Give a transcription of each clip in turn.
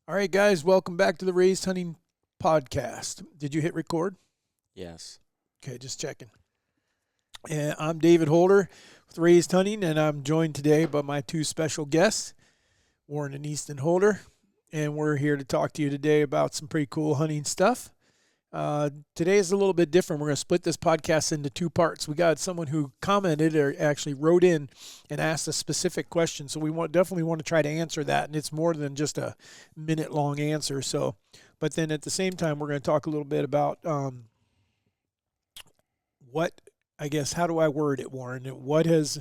All right, guys, welcome back to the Raised Hunting Podcast. Did you hit record? Yes. Okay, just checking. And I'm David Holder with Raised Hunting, and I'm joined today by my two special guests, Warren and Easton Holder. And we're here to talk to you today about some pretty cool hunting stuff. Today is a little bit different. We're going to split this podcast into two parts. We got someone who commented or actually wrote in and asked a specific question, so we definitely want to try to answer that, and it's more than just a minute-long answer. So, but then at the same time, we're going to talk a little bit about how do I word it, Warren? What has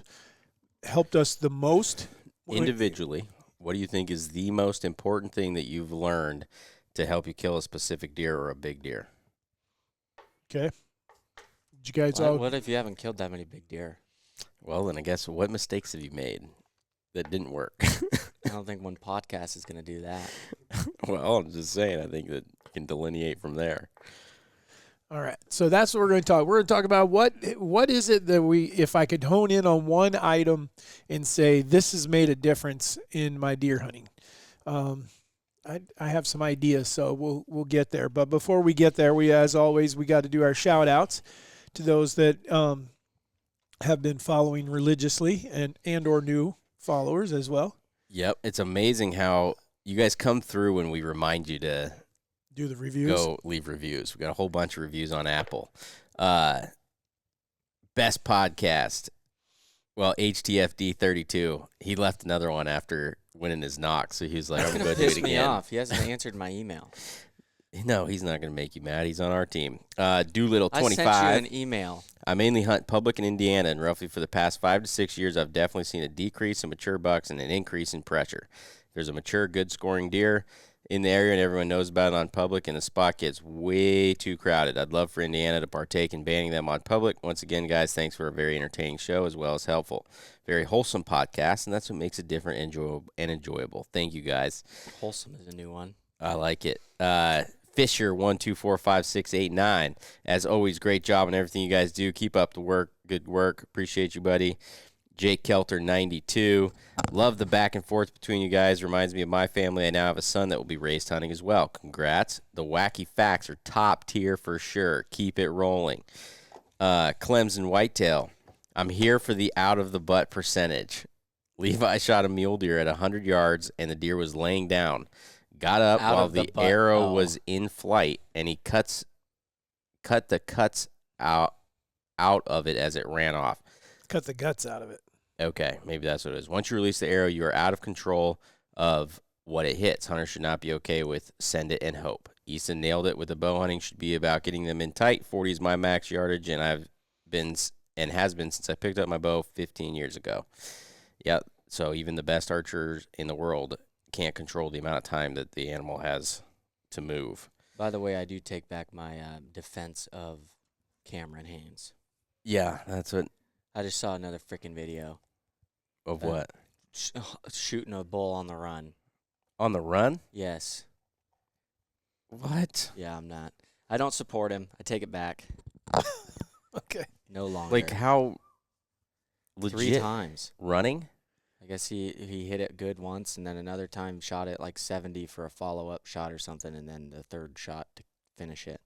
helped us the most? Individually, what do you think is the most important thing that you've learned to help you kill a specific deer or a big deer? Okay. Did you guys all? What if you haven't killed that many big deer? Well, then I guess what mistakes have you made that didn't work? I don't think one podcast is going to do that. Well, I'm just saying, I think that you can delineate from there. All right. So that's what we're going to talk. We're going to talk about what is it that if I could hone in on one item and say this has made a difference in my deer hunting. I have some ideas, so we'll get there. But before we get there, as always, we got to do our shout outs to those that have been following religiously and or new followers as well. Yep, it's amazing how you guys come through when we remind you to do the reviews. Go leave reviews. We got a whole bunch of reviews on Apple. Best podcast. Well, HTFD32. He left another one after winning his knock, so he was like, "I'm going to do it again." Piss me off. He hasn't answered my email. No, he's not going to make you mad. He's on our team. Doolittle25. I sent you an email. I mainly hunt public in Indiana, and roughly for the past 5 to 6 years, I've definitely seen a decrease in mature bucks and an increase in pressure. There's a mature, good-scoring deer in the area, and everyone knows about it on public, and the spot gets way too crowded. I'd love for Indiana to partake in banning them on public. Once again, guys, thanks for a very entertaining show as well as helpful. Very wholesome podcast, and that's what makes it different and enjoyable. Thank you, guys. Wholesome is a new one. I like it. Fisher 1245689. As always, great job on everything you guys do. Keep up the work. Good work. Appreciate you, buddy. Jake Kelter 92. Love the back and forth between you guys. Reminds me of my family. I now have a son that will be raised hunting as well. Congrats. The wacky facts are top tier for sure. Keep it rolling. Clemson Whitetail. I'm here for the out of the butt percentage. Levi shot a mule deer at 100 yards, and the deer was laying down. Got up while the arrow was in flight, and he cut the cuts out of it as it ran off. Cut the guts out of it. Okay, maybe that's what it is. Once you release the arrow, you are out of control of what it hits. Hunters should not be okay with send it and hope. Easton nailed it with the bow hunting. Should be about getting them in tight. 40 is my max yardage, and has been since I picked up my bow 15 years ago. Yeah, so even the best archers in the world can't control the amount of time that the animal has to move. By the way, I do take back my defense of Cameron Haynes. Yeah, that's what. I just saw another freaking video. Of what? Shooting a bull on the run. On the run? Yes. What? Yeah, I'm not. I don't support him. I take it back. Okay. No longer. Like how legit? 3 times. Running? I guess he hit it good once, and then another time shot it like 70 for a follow-up shot or something, and then the third shot to finish it.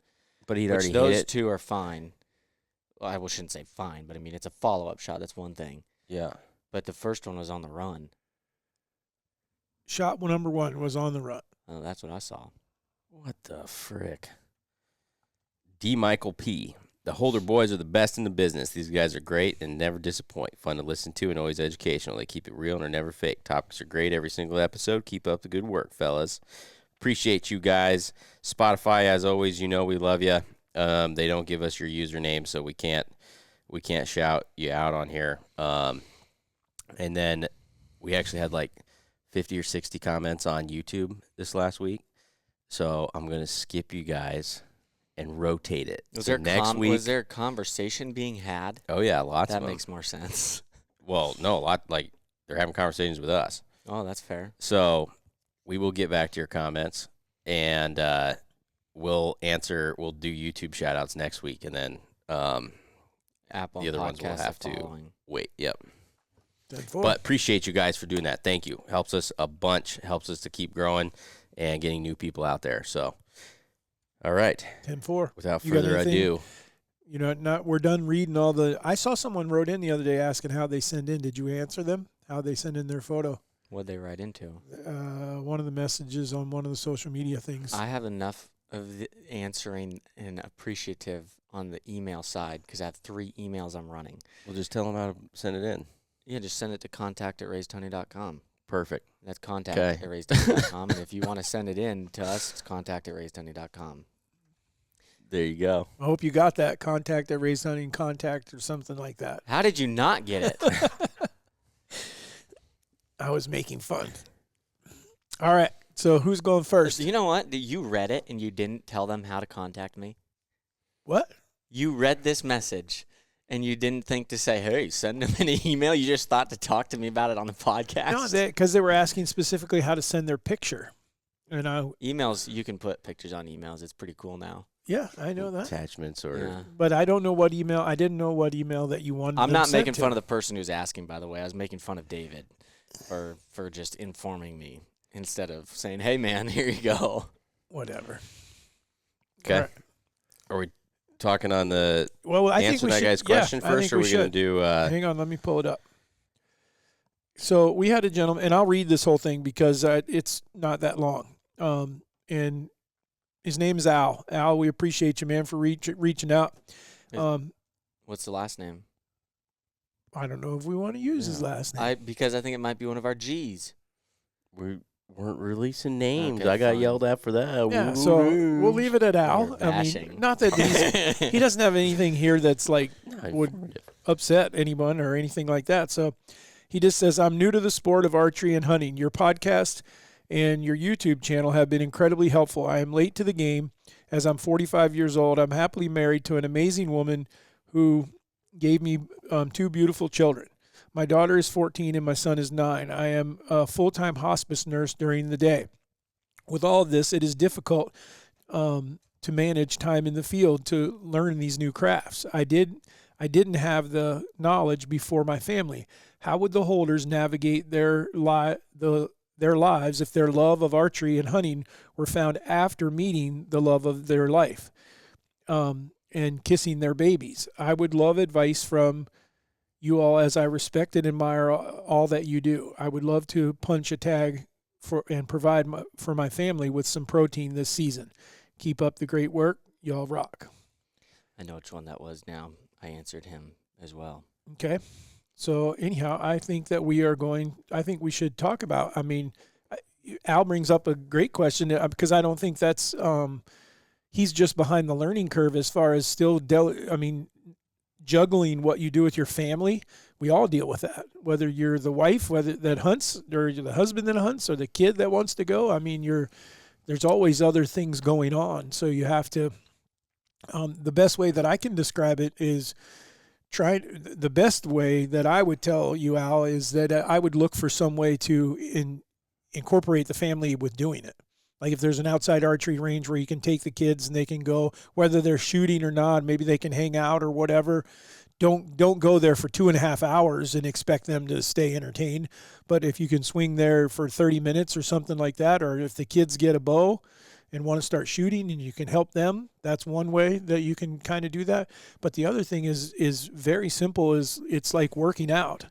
But he'd already hit those it. two are fine. Well, I shouldn't say fine, but I mean, it's a follow-up shot. That's one thing. Yeah. But the first one was on the run. Shot number 1 was on the run. Oh, that's what I saw. What the frick? D. Michael P. The Holder boys are the best in the business. These guys are great and never disappoint. Fun to listen to and always educational. They keep it real and are never fake. Topics are great every single episode. Keep up the good work, fellas. Appreciate you guys. Spotify, as always, you know we love you. They don't give us your username, so we can't shout you out on here. And then we actually had like 50 or 60 comments on YouTube this last week. So I'm going to skip you guys and rotate it. Was Next there conversation being had? Oh, yeah, lots of That them. makes more sense. Well, no, a lot, like they're having conversations with us. Oh, that's fair. So we will get back to your comments, and we'll do YouTube shout-outs next week, and then Apple the other ones will Podcasts have are to following. wait. Yep. 10-4. But appreciate you guys for doing that. Thank you. Helps us a bunch. Helps us to keep growing. and getting new people out there. So, all right. 10-4. Without You got further anything? ado, You know, we're done reading all the. I saw someone wrote in the other day asking how they send in. Did you answer them? How they send in their photo? What'd they write into? One of the messages on one of the social media things. I have enough of the answering and appreciative on the email side because I have 3 emails I'm running. we'll just tell them how to send it in. Yeah, just send it to contact@raisedhoney.com. Perfect. That's contact Okay. at raisedhoney.com. And if you want to send it in to us, it's contact@raisedhoney.com. There you go. I hope you got that. Contact at Raised Hunting Contact or something like that. How did you not get it? I was making fun. All right. So who's going first? You know what? You read it and you didn't tell them how to contact me. What? You read this message and you didn't think to say, hey, send them an email. You just thought to talk to me about it on the podcast. No, because they were asking specifically how to send their picture. And Emails, you can put pictures on emails. It's pretty cool now. yeah, I know that. Attachments or Yeah. But I don't know what email. I didn't know what email that you wanted. I'm them not sent making to. fun of the person who's asking, by the way. I was making fun of David for just informing me instead of saying, hey, man, here you go. Whatever. Okay. All right. Are we talking on the Well, I think answer we that should, guy's question yeah, I first, think or are we going to should. do Hang on, let me pull it up. So we had a gentleman, and I'll read this whole thing because it's not that long. And his name is Al. Al, we appreciate you, man, for reaching out. What's the last name? I don't know if we want to use his Yeah. last name. Because I think it might be one of our G's. we weren't releasing names. Okay, I got fine. yelled at for that. Yeah, so we'll leave it at Al. You're I mean, bashing. not that he doesn't have anything here that's like No, would- informative. upset anyone or anything like that. So he just says, I'm new to the sport of archery and hunting. Your podcast and your YouTube channel have been incredibly helpful. I am late to the game as I'm 45 years old. I'm happily married to an amazing woman who gave me 2 beautiful children. My daughter is 14 and my son is 9. I am a full-time hospice nurse during the day. With all of this, it is difficult to manage time in the field to learn these new crafts. I didn't have the knowledge before my family. How would the Holders navigate their lives if their love of archery and hunting were found after meeting the love of their life and kissing their babies? I would love advice from you all, as I respect and admire all that you do. I would love to punch a tag and provide for my family with some protein this season. Keep up the great work. Y'all rock. I know which one that was now. I answered him as well. Okay. So anyhow, I think that I think we should talk about, I mean, Al brings up a great question because I don't think that's, he's just behind the learning curve as far as still, juggling what you do with your family. We all deal with that, whether you're the wife, that hunts, or you're the husband that hunts, or the kid that wants to go. I mean, there's always other things going on. So you have to, the best way that I can describe it is the best way that I would tell you, Al, is that I would look for some way to incorporate the family with doing it. Like if there's an outside archery range where you can take the kids and they can go, whether they're shooting or not, maybe they can hang out or whatever. Don't go there for 2.5 hours and expect them to stay entertained. But if you can swing there for 30 minutes or something like that, or if the kids get a bow and want to start shooting and you can help them, that's one way that you can kind of do that. But the other thing is very simple. It's like working out.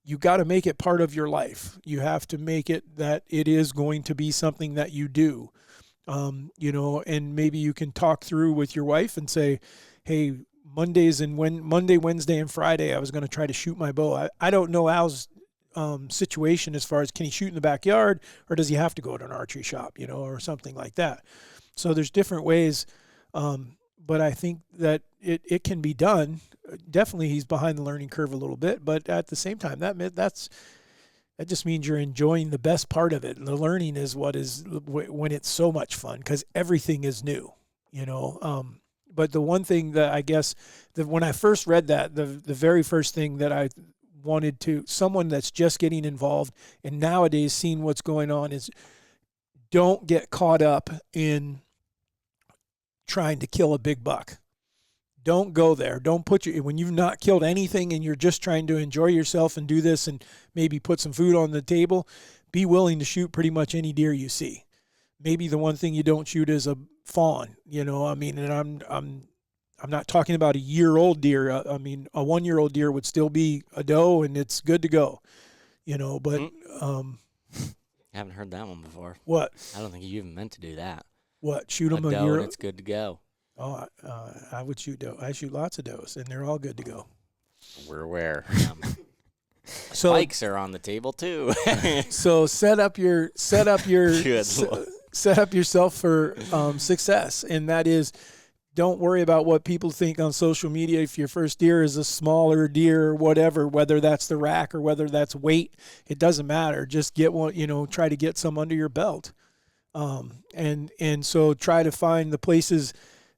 You got to make it part of your life. You have to make it that it is going to be something that you do, and maybe you can talk through with your wife and say, hey, Monday, Wednesday, and Friday, I was going to try to shoot my bow. I don't know Al's situation as far as can he shoot in the backyard or does he have to go to an archery shop, or something like that. So there's different ways, but I think that it can be done. Definitely he's behind the learning curve a little bit, but at the same time, that just means you're enjoying the best part of it. The learning is what is when it's so much fun because everything is new, But the one thing that I guess that when I first read that, the very first thing that I wanted to, someone that's just getting involved and nowadays seeing what's going on, is don't get caught up in trying to kill a big buck. Don't go there. Don't when you've not killed anything and you're just trying to enjoy yourself and do this and maybe put some food on the table, be willing to shoot pretty much any deer you see. maybe the one thing you don't shoot is a fawn. I mean, and I'm not talking about a year-old deer. I mean, a 1-year-old deer would still be a doe, and it's good to go. But I haven't heard that one before. what? I don't think you even meant to do that. What? Shoot them a doe year? and it's good to go. Oh, I would shoot doe. I shoot lots of does, and they're all good to go. We're aware. So Spikes are on the table too. so set up your Good Lord. set up yourself for success, and that is, don't worry about what people think on social media. If your first deer is a smaller deer or whatever, whether that's the rack or whether that's weight, it doesn't matter. Just get one, try to get some under your belt. And so try to find the places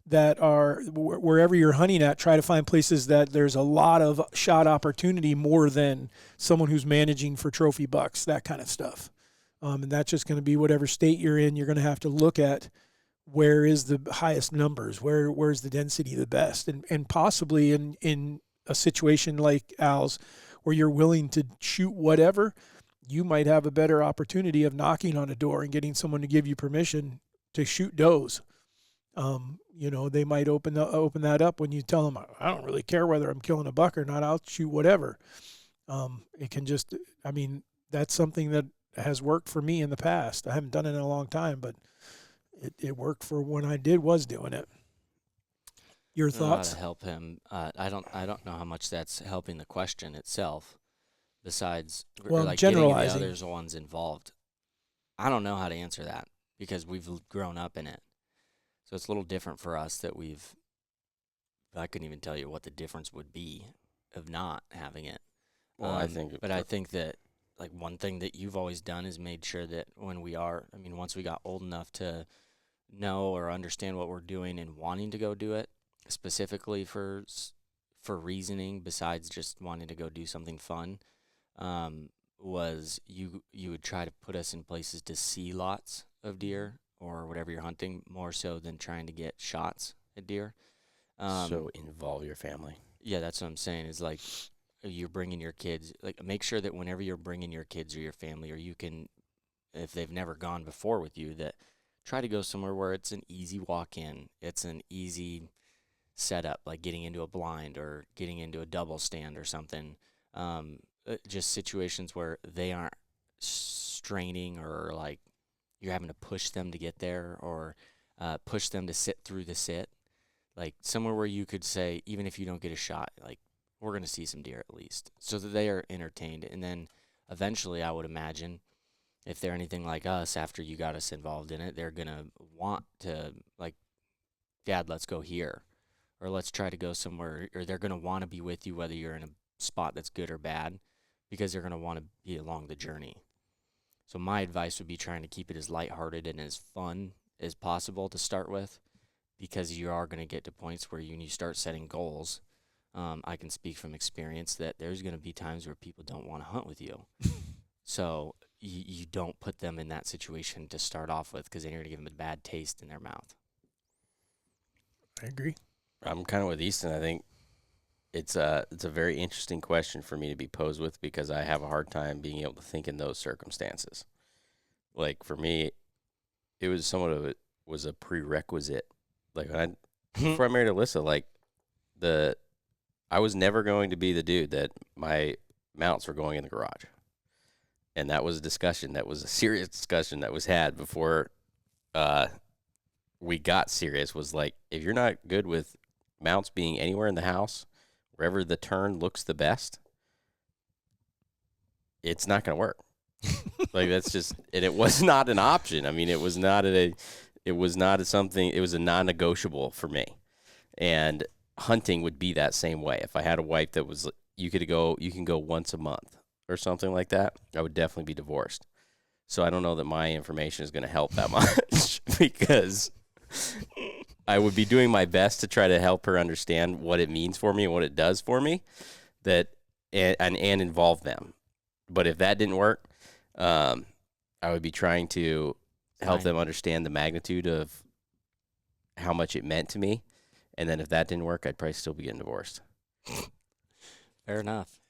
that are, wherever you're hunting at, try to find places that there's a lot of shot opportunity more than someone who's managing for trophy bucks, that kind of stuff. And that's just going to be whatever state you're in. You're going to have to look at where is the highest numbers, where's the density the best, and possibly in a situation like Al's, where you're willing to shoot whatever, you might have a better opportunity of knocking on a door and getting someone to give you permission to shoot does. They might open that up when you tell them, I don't really care whether I'm killing a buck or not, I'll shoot whatever. It can just, I mean, that's something that has worked for me in the past. I haven't done it in a long time, but it worked for when I was doing it. Your thoughts? To help him, I don't know how much that's helping the question itself. Besides, like generalizing. getting the others ones involved, I don't know how to answer that because we've grown up in it. So it's a little different for us that I couldn't even tell you what the difference would be of not having it. Well, I think that like one thing that you've always done is made sure that once we got old enough to know or understand what we're doing and wanting to go do it specifically for reasoning besides just wanting to go do something fun, was you would try to put us in places to see lots of deer or whatever you're hunting, more so than trying to get shots at deer. So involve your family. Yeah, that's what I'm saying, is like you're bringing your kids, like make sure that whenever you're bringing your kids or your family, or you can, if they've never gone before with you, that try to go somewhere where it's an easy walk in, it's an easy setup, like getting into a blind or getting into a double stand or something. Just situations where they aren't straining or like you're having to push them to get there or push them to sit through the sit. Like somewhere where you could say, even if you don't get a shot, like we're going to see some deer at least, so that they are entertained. And then eventually I would imagine if they're anything like us, after you got us involved in it, they're going to want to, like, Dad, let's go here. Or let's try to go somewhere. Or they're going to want to be with you whether you're in a spot that's good or bad, because they're going to want to be along the journey. So my advice would be trying to keep it as lighthearted and as fun as possible to start with, because you are going to get to points where when you start setting goals, I can speak from experience that there's going to be times where people don't want to hunt with you. So you don't put them in that situation to start off with, because then you're going to give them a bad taste in their mouth. I agree. I'm kind of with Easton. I think it's a very interesting question for me to be posed with, because I have a hard time being able to think in those circumstances. Like for me, it was somewhat of a prerequisite. Like before I married Alyssa, like I was never going to be the dude that my mounts were going in the garage. And that was a discussion. That was a serious discussion that was had before we got serious, was like, if you're not good with mounts being anywhere in the house, wherever the turn looks the best, it's not going to work. Like that's just, and it was not an option. I mean, it was not a non-negotiable for me. And hunting would be that same way. If I had a wife that was, you can go once a month or something like that, I would definitely be divorced. So I don't know that my information is going to help that much, because I would be doing my best to try to help her understand what it means for me and what it does for me, and involve them. But if that didn't work, I would be trying to help them understand the magnitude of how much it meant to me. And then if that didn't work, I'd probably still be getting divorced. Fair enough.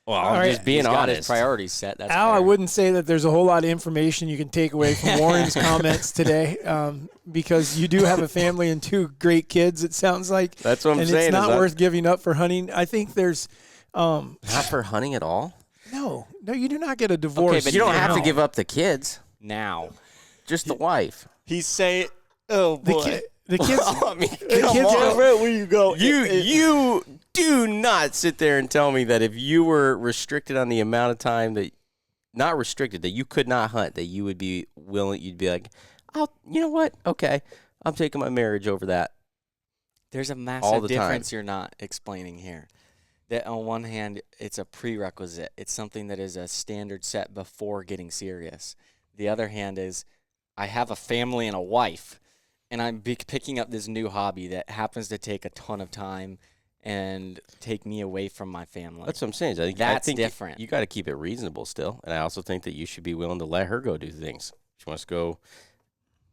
Well, All I'm right. just being He's got his honest. priorities set. That's Al, I fair. wouldn't say that there's a whole lot of information you can take away from Warren's comments today, because you do have a family and 2 great kids, it sounds like. That's what I'm and saying. it's is not that- worth giving up for hunting. I think there's not for hunting at all. no, you do not get a divorce. but You don't now- have to give up the kids, Now. just the wife. He's saying, oh, the, the kids. I mean, the come kids on. go- where you go. You do not sit there and tell me that if you were restricted on the amount of time that, not restricted, that you could not hunt, that you would be willing, you'd be like, oh, you know what? Okay, I'm taking my marriage over that. There's a All massive the time. difference you're not explaining here. That on one hand, it's a prerequisite. It's something that is a standard set before getting serious. The other hand is, I have a family and a wife, and I'm picking up this new hobby that happens to take a ton of time and take me away from my family. That's what I'm saying. I That's think different. You got to keep it reasonable still, and I also think that you should be willing to let her go do things. If she wants to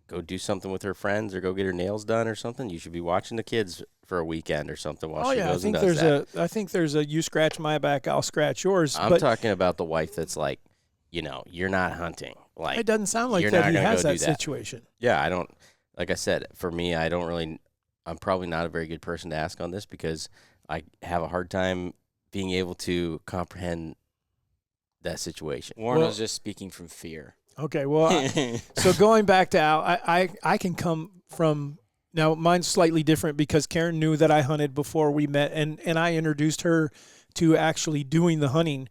go do something with her friends or go get her nails done or something, you should be watching the kids for a weekend or something while Oh she yeah, I goes and think does there's that. I think there's a you scratch my back, I'll scratch yours. I'm but talking about the wife that's like, you're not hunting. Like, it doesn't sound like you're that not he gonna has go that do that. situation. yeah, I don't. Like I said, for me, I'm probably not a very good person to ask on this because I have a hard time being able to comprehend that situation. Warren Well- was just speaking from fear. Okay, well, so going back to Al, I can come from now. Mine's slightly different because Karen knew that I hunted before we met, and I introduced her to actually doing the hunting,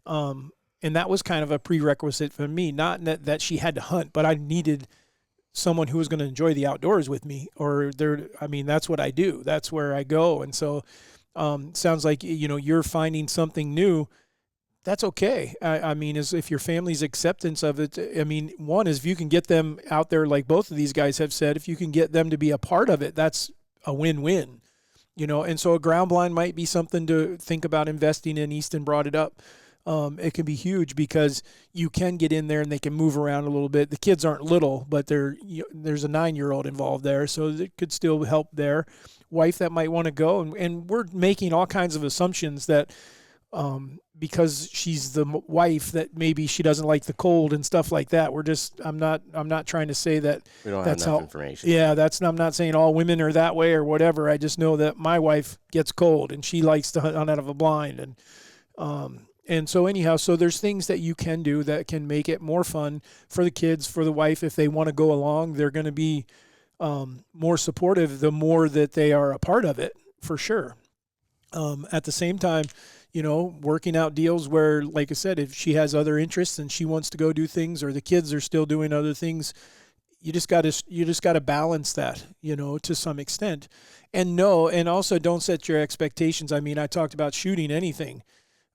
and that was kind of a prerequisite for me. Not that she had to hunt, but I needed someone who was going to enjoy the outdoors with me. That's what I do. That's where I go, and so sounds like you're finding something new. That's okay. I mean, is if your family's acceptance of it, I mean, one is if you can get them out there, like both of these guys have said, if you can get them to be a part of it, that's a win-win, and so a ground blind might be something to think about investing in. Easton brought it up. It can be huge because you can get in there and they can move around a little bit. The kids aren't little, but there's a 9-year-old involved there, so it could still help there. Wife that might want to go, and we're making all kinds of assumptions that because she's the wife that maybe she doesn't like the cold and stuff like that. I'm not trying to say that We don't that's have enough how- information. yeah, I'm not saying all women are that way or whatever. I just know that my wife gets cold and she likes to hunt out of a blind. And so anyhow, so there's things that you can do that can make it more fun for the kids, for the wife. If they want to go along, they're going to be more supportive the more that they are a part of it, for sure. At the same time, working out deals where, like I said, if she has other interests and she wants to go do things, or the kids are still doing other things, you just got to balance that, to some extent. And also don't set your expectations. I mean, I talked about shooting anything.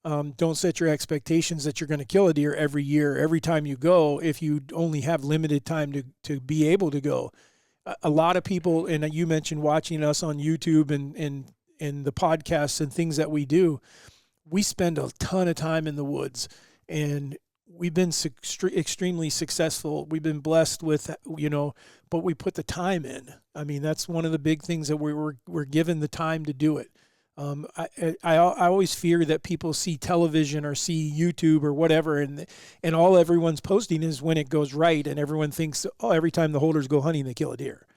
Don't set your expectations that you're going to kill a deer every year, every time you go, if you only have limited time to be able to go. A lot of people, and you mentioned watching us on YouTube and the podcasts and things that we do, we spend a ton of time in the woods, and we've been extremely successful. We've been blessed with, but we put the time in. I mean, that's one of the big things that we're given the time to do it. I always fear that people see television or see YouTube or whatever, and all everyone's posting is when it goes right, and everyone thinks, oh, every time the holders go hunting, they kill a deer.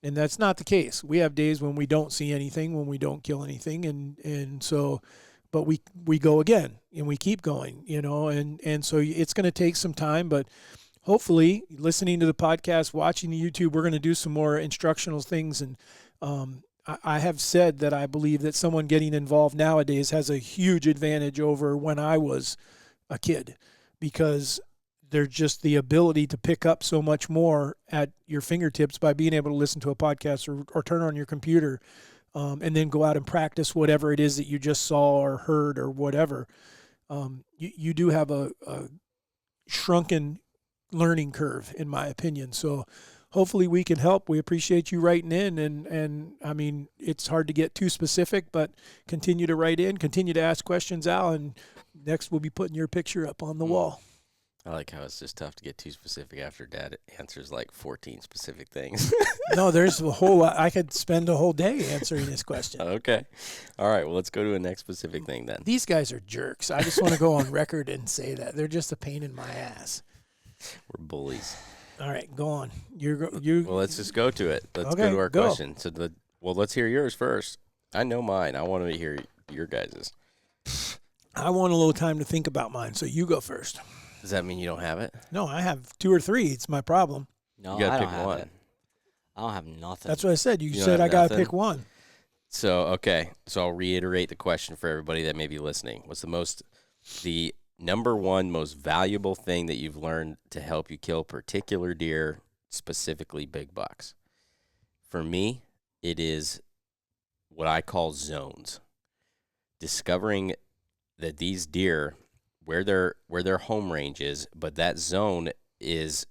And that's not the case. We have days when we don't see anything, when we don't kill anything, and so, but we go again, and we keep going, and so it's going to take some time, but hopefully listening to the podcast, watching the YouTube, we're going to do some more instructional things. And I have said that I believe that someone getting involved nowadays has a huge advantage over when I was a kid, because there's just the ability to pick up so much more at your fingertips by being able to listen to a podcast or turn on your computer, and then go out and practice whatever it is that you just saw or heard or whatever. You do have a shrunken learning curve, in my opinion. So hopefully we can help. We appreciate you writing in, and I mean, it's hard to get too specific, but continue to write in, continue to ask questions, Al, and next we'll be putting your picture up on the wall. I like how it's just tough to get too specific after Dad answers like 14 specific things. No, there's a whole lot. I could spend a whole day answering this question. Okay. All right. Well, let's go to a next specific thing then. These guys are jerks. I just want to go on record and say that. They're just a pain in my ass. We're bullies. All right, go on. You. Well, let's just go to it. Let's Okay, go to our go. question. So let's hear yours first. I know mine. I want to hear your guys's. I want a little time to think about mine, so you go first. Does that mean you don't have it? No, I have 2 or 3. It's my problem. No, You gotta I don't pick have one. it. I don't have nothing. That's what I said. You You don't said have I got to nothing? pick one. So, okay. So I'll reiterate the question for everybody that may be listening. What's the number one most valuable thing that you've learned to help you kill particular deer, specifically big bucks? For me, it is what I call zones. Discovering that these deer, where their home range is, but that zone is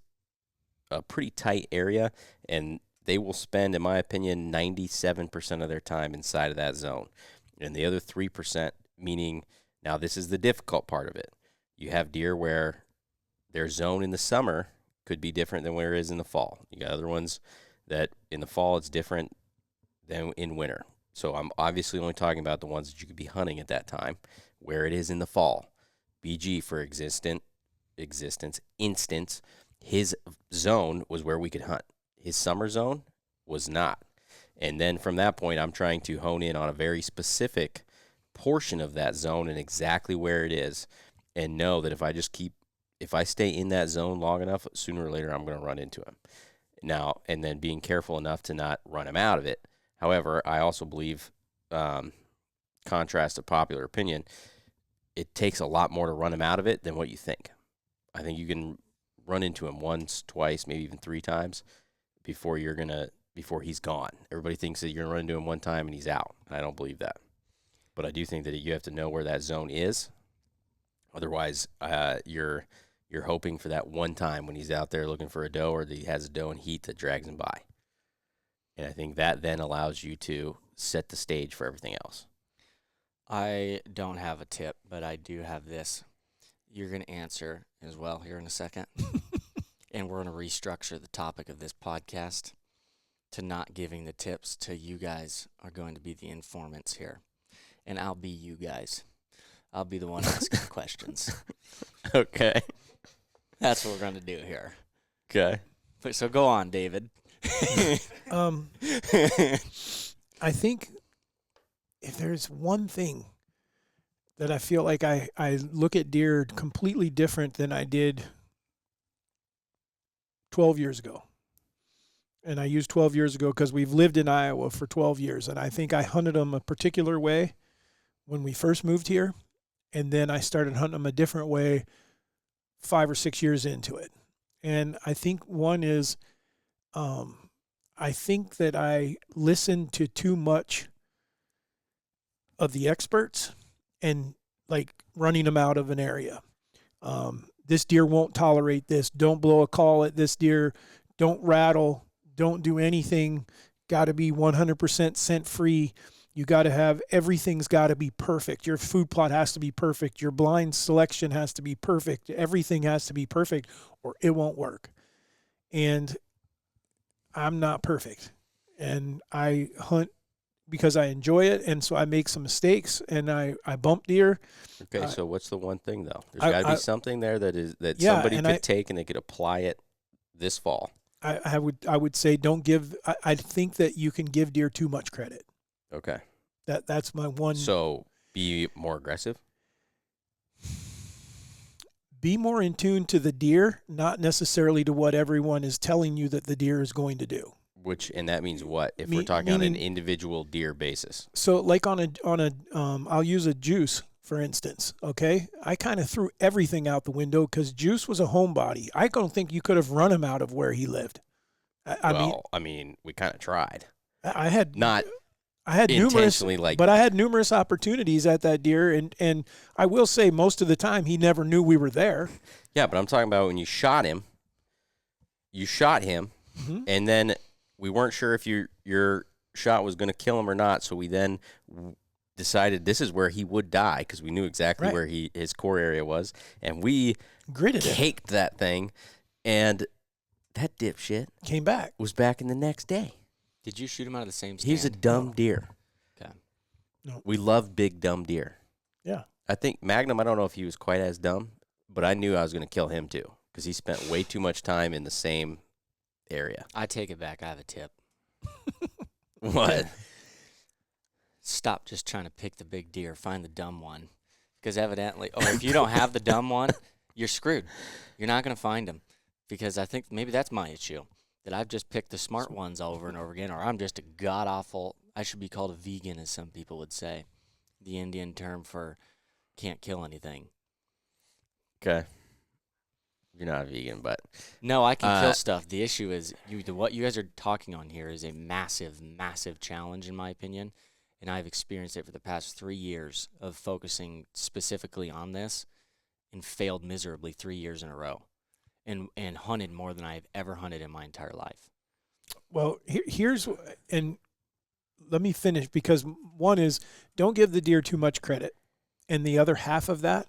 a pretty tight area, and they will spend, in my opinion, 97% of their time inside of that zone. And the other 3%, meaning, now this is the difficult part of it. You have deer where their zone in the summer could be different than where it is in the fall. You got other ones that in the fall it's different than in winter. So I'm obviously only talking about the ones that you could be hunting at that time, where it is in the fall. BG, for instance, his zone was where we could hunt. His summer zone was not. And then from that point, I'm trying to hone in on a very specific portion of that zone and exactly where it is, and know that if I stay in that zone long enough, sooner or later I'm going to run into him. Now, and then being careful enough to not run him out of it. However, I also believe, contrast to popular opinion, it takes a lot more to run him out of it than what you think. I think you can run into him once, twice, maybe even 3 times before he's gone. Everybody thinks that you're going to run into him one time and he's out. And I don't believe that. But I do think that you have to know where that zone is. Otherwise, you're hoping for that one time when he's out there looking for a doe, or that he has a doe in heat that drags him by. And I think that then allows you to set the stage for everything else. I don't have a tip, but I do have this. You're going to answer as well here in a second. And we're going to restructure the topic of this podcast to not giving the tips to you guys are going to be the informants here. And I'll be you guys. I'll be the one asking questions. Okay. That's what we're going to do here. Okay. But so go on, David. I think if there's one thing that I feel like I look at deer completely different than I did 12 years ago. And I use 12 years ago because we've lived in Iowa for 12 years. And I think I hunted them a particular way when we first moved here. And then I started hunting them a different way 5 or 6 years into it. And I think one is, I think that I listened to too much of the experts and like running them out of an area. This deer won't tolerate this. Don't blow a call at this deer. Don't rattle. Don't do anything. Got to be 100% scent free. You got to have, everything's got to be perfect. Your food plot has to be perfect. Your blind selection has to be perfect. Everything has to be perfect or it won't work. And I'm not perfect. And I hunt because I enjoy it. And so I make some mistakes and I bump deer. Okay, so what's the one thing though? There's got to be something there that Yeah, somebody and could take and they could apply it this fall. I would say don't give, I think that you can give deer too much credit. Okay. That's my one. So be more aggressive. Be more in tune to the deer, not necessarily to what everyone is telling you that the deer is going to do. And that means what? If we're talking on an meaning- individual deer basis. So like on a I'll use a Juice, for instance, okay? I kind of threw everything out the window because Juice was a homebody. I don't think you could have run him out of where he lived. I mean, we kind of tried. I had Not numerous, intentionally, but I had numerous opportunities at that deer, and I will say most of the time he never knew we were there. Yeah, but I'm talking about when you shot him. You shot him, Mhm. and then we weren't sure if your shot was going to kill him or not. So we then decided this is where he would die because we knew exactly Right. where his core area was, and we Gritted it. caked that thing, and that dipshit Came back. was back in the next day. Did you shoot him out of the same stand? He's a dumb deer. Okay. No. We love big dumb deer. Yeah. I think Magnum, I don't know if he was quite as dumb, but I knew I was going to kill him too because he spent way too much time in the same area. I take it back. I have a tip. What? Stop just trying to pick the big deer. Find the dumb one. Because evidently, if you don't have the dumb one, you're screwed. You're not going to find them. Because I think maybe that's my issue, that I've just picked the smart ones over and over again, or I'm just a god-awful, I should be called a vegan, as some people would say, the Indian term for can't kill anything. Okay. You're not a vegan, but No, I can kill stuff. The issue is what you guys are talking on here is a massive, massive challenge, in my opinion. And I've experienced it for the past 3 years of focusing specifically on this and failed miserably 3 years in a row and hunted more than I've ever hunted in my entire life. Well, here's, and let me finish, because one is don't give the deer too much credit. And the other half of that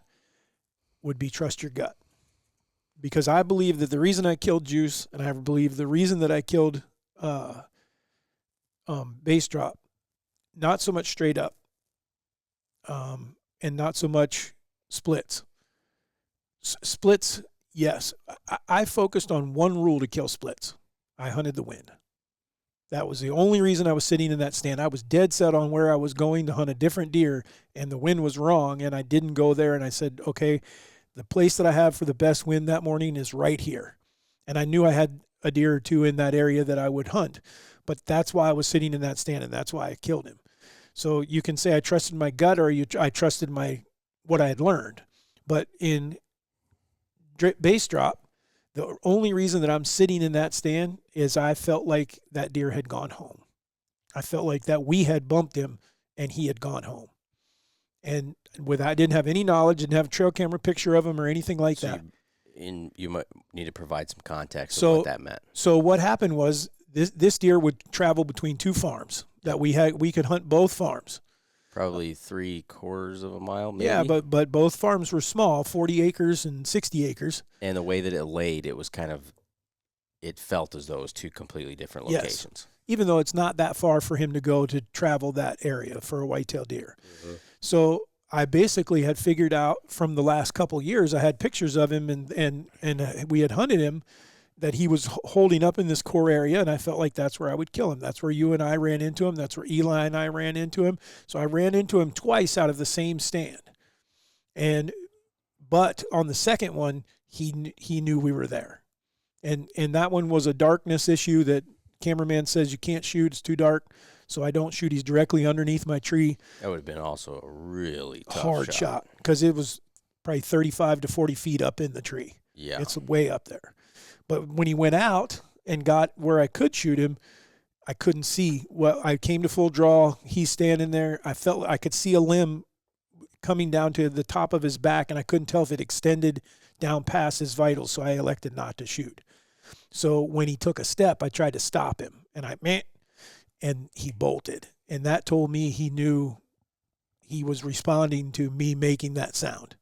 would be trust your gut. Because I believe that the reason I killed Juice, and I believe the reason that I killed Base Drop, not so much straight up, and not so much splits. Splits, yes. I focused on one rule to kill splits. I hunted the wind. That was the only reason I was sitting in that stand. I was dead set on where I was going to hunt a different deer, and the wind was wrong, and I didn't go there, and I said, okay, the place that I have for the best wind that morning is right here. And I knew I had a deer or two in that area that I would hunt, but that's why I was sitting in that stand, and that's why I killed him. So you can say I trusted my gut, or I trusted what I had learned. But in Base Drop, the only reason that I'm sitting in that stand is I felt like that deer had gone home. I felt like that we had bumped him and he had gone home. And I didn't have any knowledge, didn't have a trail camera picture of him or anything like that. You might need to provide some context So- of what that meant. So what happened was this deer would travel between two farms that we could hunt both farms. Probably 3/4 of a mile, maybe. Yeah, but both farms were small, 40 acres and 60 acres. And the way that it laid, it was it felt as though it was two completely different Yes. locations. Even though it's not that far for him to go to travel that area for a whitetail deer. Mm-hmm. So I basically had figured out from the last couple of years, I had pictures of him and we had hunted him, that he was holding up in this core area, and I felt like that's where I would kill him. That's where you and I ran into him. That's where Eli and I ran into him. So I ran into him twice out of the same stand. But on the second one, he knew we were there. And that one was a darkness issue that cameraman says you can't shoot, it's too dark. So I don't shoot. He's directly underneath my tree. That would have been also a really tough Hard shot, because it was probably 35 to 40 feet up in the tree. Yeah. It's way up there. But when he went out and got where I could shoot him, I couldn't see. Well, I came to full draw. He's standing there. I felt I could see a limb coming down to the top of his back, and I couldn't tell if it extended down past his vitals, so I elected not to shoot. So when he took a step, I tried to stop him, and he bolted. And that told me he knew he was responding to me making that sound.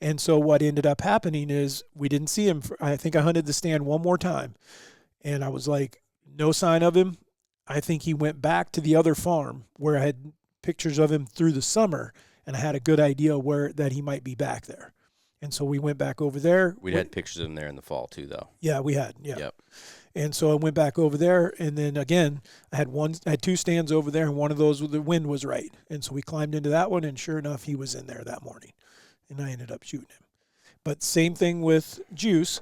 And so what ended up happening is we didn't see him. I think I hunted the stand one more time, and I was like, no sign of him. I think he went back to the other farm where I had pictures of him through the summer, and I had a good idea that he might be back there. And so we went back over there. We'd had pictures of him there in the fall too, though. Yeah, we had. Yeah. Yep. And so I went back over there, and then again, I had two stands over there, and one of those, the wind was right. And so we climbed into that one, and sure enough, he was in there that morning. And I ended up shooting him. But same thing with Juice.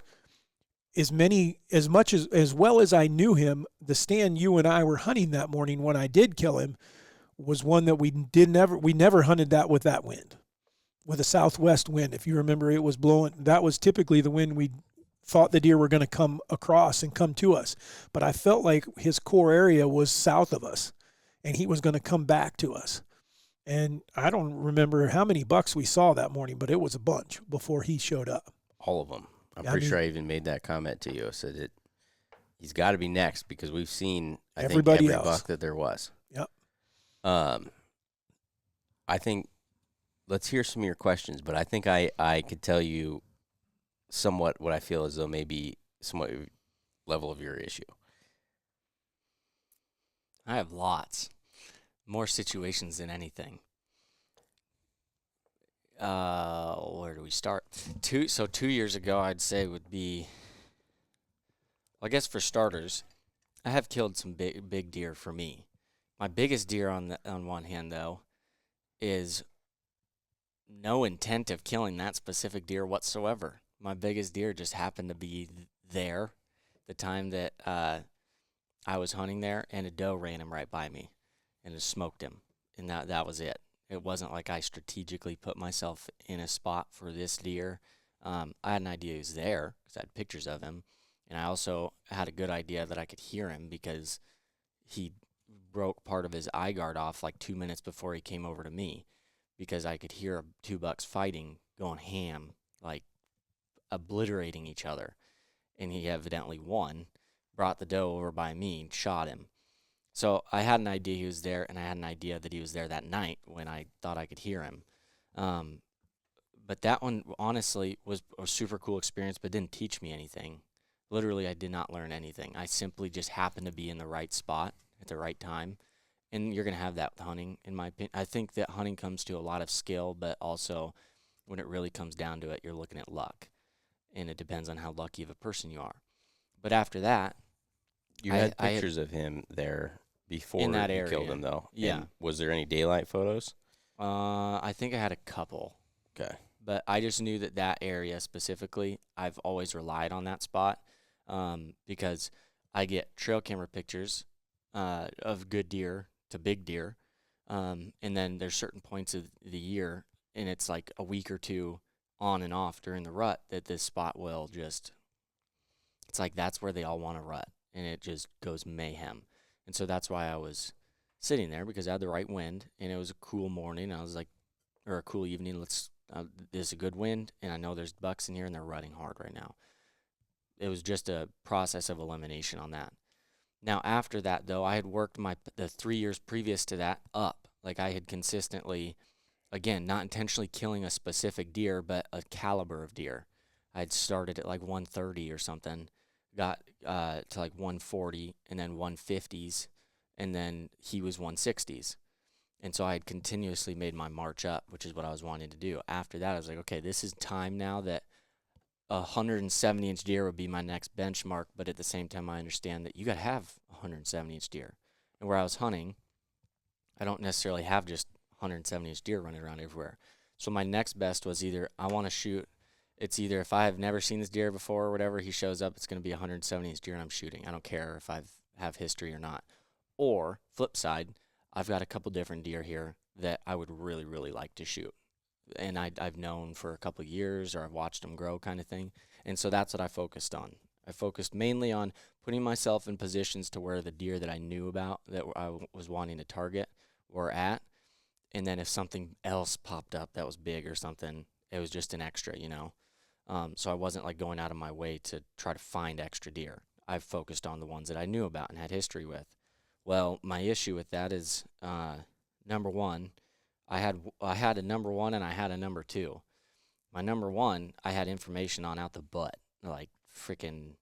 As well as I knew him, the stand you and I were hunting that morning when I did kill him was one that we never hunted that with that wind, with a southwest wind. If you remember, it was blowing. That was typically the wind we thought the deer were going to come across and come to us. But I felt like his core area was south of us, and he was going to come back to us. And I don't remember how many bucks we saw that morning, but it was a bunch before he showed up. All of them. I'm pretty sure I even made that comment to you. I said he's got to be next because we've seen Everybody every else. buck that there was. Yep. I think let's hear some of your questions, but I think I could tell you somewhat what I feel as though maybe somewhat level of your issue? I have lots. More situations than anything. Where do we start? 2 years ago, I'd say would be, well, I guess for starters, I have killed some big deer for me. My biggest deer on one hand, though, is no intent of killing that specific deer whatsoever. My biggest deer just happened to be there the time that I was hunting there, and a doe ran him right by me and just smoked him, and that was it. It wasn't like I strategically put myself in a spot for this deer. I had an idea he was there because I had pictures of him, and I also had a good idea that I could hear him because he broke part of his eye guard off like 2 minutes before he came over to me, because I could hear two bucks fighting, going ham, like obliterating each other, and he evidently won, brought the doe over by me and shot him. So I had an idea he was there, and I had an idea that he was there that night when I thought I could hear him. But that one, honestly, was a super cool experience, but didn't teach me anything. Literally, I did not learn anything. I simply just happened to be in the right spot at the right time. And you're going to have that with hunting, in my opinion. I think that hunting comes to a lot of skill, but also when it really comes down to it, you're looking at luck. And it depends on how lucky of a person you are. But after that, You had pictures of him there before in that you area. killed him, though. Yeah. And was there any daylight photos? I think I had a couple. Okay. But I just knew that area specifically, I've always relied on that spot because I get trail camera pictures of good deer to big deer. And then there's certain points of the year, and it's like a week or two on and off during the rut that this spot will just, it's like that's where they all want to rut, and it just goes mayhem. And so that's why I was sitting there, because I had the right wind, and it was a cool morning. I was like, or a cool evening, there's a good wind, and I know there's bucks in here, and they're rutting hard right now. It was just a process of elimination on that. Now, after that, though, I had worked the 3 years previous to that up. Like, I had consistently, again, not intentionally killing a specific deer, but a caliber of deer. I had started at like 130 or something, got to like 140, and then 150s, and then he was 160s. And so I had continuously made my march up, which is what I was wanting to do. After that, I was like, okay, this is time now that a 170-inch deer would be my next benchmark, but at the same time, I understand that you got to have a 170-inch deer. And where I was hunting, I don't necessarily have just 170-inch deer running around everywhere. So my next best was either I want to shoot, it's either if I have never seen this deer before or whatever, he shows up, it's going to be a 170-inch deer and I'm shooting. I don't care if I have history or not. Or, flip side, I've got a couple different deer here that I would really, really like to shoot. And I've known for a couple of years, or I've watched them grow, kind of thing. And so that's what I focused on. I focused mainly on putting myself in positions to where the deer that I knew about, that I was wanting to target, were at. And then if something else popped up that was big or something, it was just an extra, you know. So I wasn't like going out of my way to try to find extra deer. I focused on the ones that I knew about and had history with. Well, my issue with that is, number one, I had a number one and I had a number two. My number one, I had information on out the butt, like freaking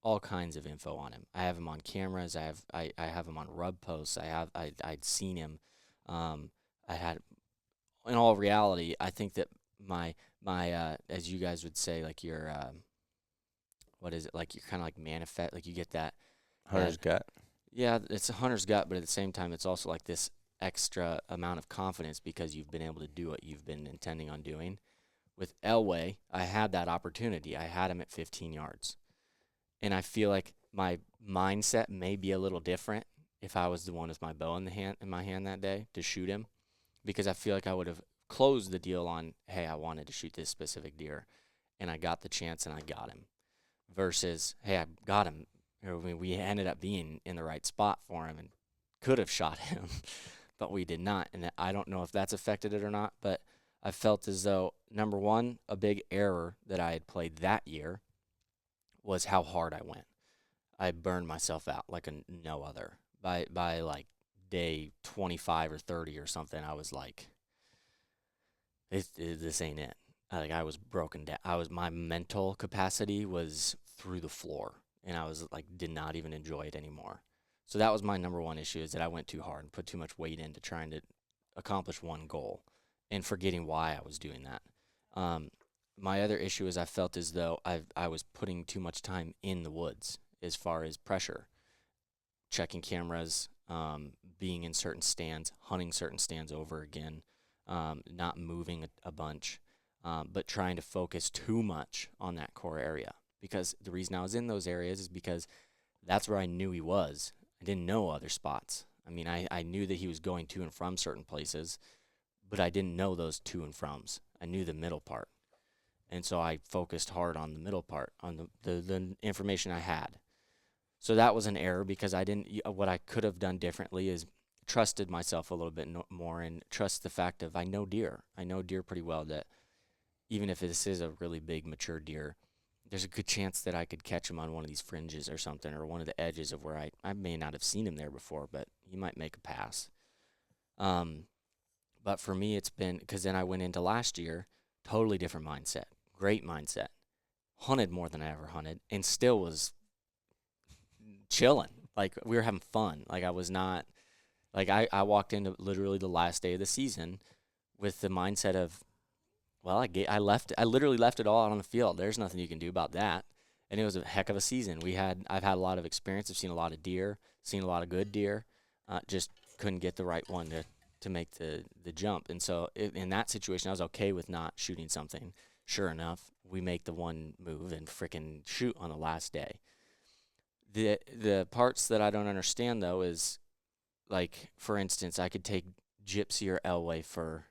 all kinds of info on him. I have him on cameras. I have him on rub posts. I'd seen him. I had, in all reality, I think that my as you guys would say, like your what is it, like you're kind of like manifest, like you get that Hunter's gut. Yeah, it's a hunter's gut, but at the same time, it's also like this extra amount of confidence because you've been able to do what you've been intending on doing. With Elway, I had that opportunity. I had him at 15 yards. And I feel like my mindset may be a little different if I was the one with my bow in my hand that day to shoot him, because I feel like I would have closed the deal on, hey, I wanted to shoot this specific deer, and I got the chance and I got him, versus, hey, I got him. I mean, we ended up being in the right spot for him and could have shot him, but we did not. And I don't know if that's affected it or not, but I felt as though, number one, a big error that I had played that year was how hard I went. I burned myself out like no other. By like day 25 or 30 or something, I was like, this ain't it. I was broken down. My mental capacity was through the floor, and I was like, did not even enjoy it anymore. So that was my number one issue, is that I went too hard and put too much weight into trying to accomplish one goal and forgetting why I was doing that. My other issue is I felt as though I was putting too much time in the woods as far as pressure, checking cameras, being in certain stands, hunting certain stands over again, not moving a bunch, but trying to focus too much on that core area. Because the reason I was in those areas is because that's where I knew he was. I didn't know other spots. I mean, I knew that he was going to and from certain places, but I didn't know those to and froms. I knew the middle part. And so I focused hard on the middle part, on the information I had. So that was an error, because I didn't. What I could have done differently is trusted myself a little bit more, and trust the fact of I know deer. I know deer pretty well, that even if this is a really big mature deer, there's a good chance that I could catch him on one of these fringes or something, or one of the edges of where I may not have seen him there before, but he might make a pass. But for me, it's been, because then I went into last year, totally different mindset, great mindset, hunted more than I ever hunted, and still was chilling. Like, we were having fun. Like, I was not, like, I walked into literally the last day of the season with the mindset of, well, I literally left it all out on the field. There's nothing you can do about that. And it was a heck of a season. I've had a lot of experience. I've seen a lot of deer, seen a lot of good deer, just couldn't get the right one to make the jump. And so in that situation, I was okay with not shooting something. Sure enough, we make the one move and frickin' shoot on the last day. The parts that I don't understand, though, is, like, for instance, I could take Gypsy or Elway for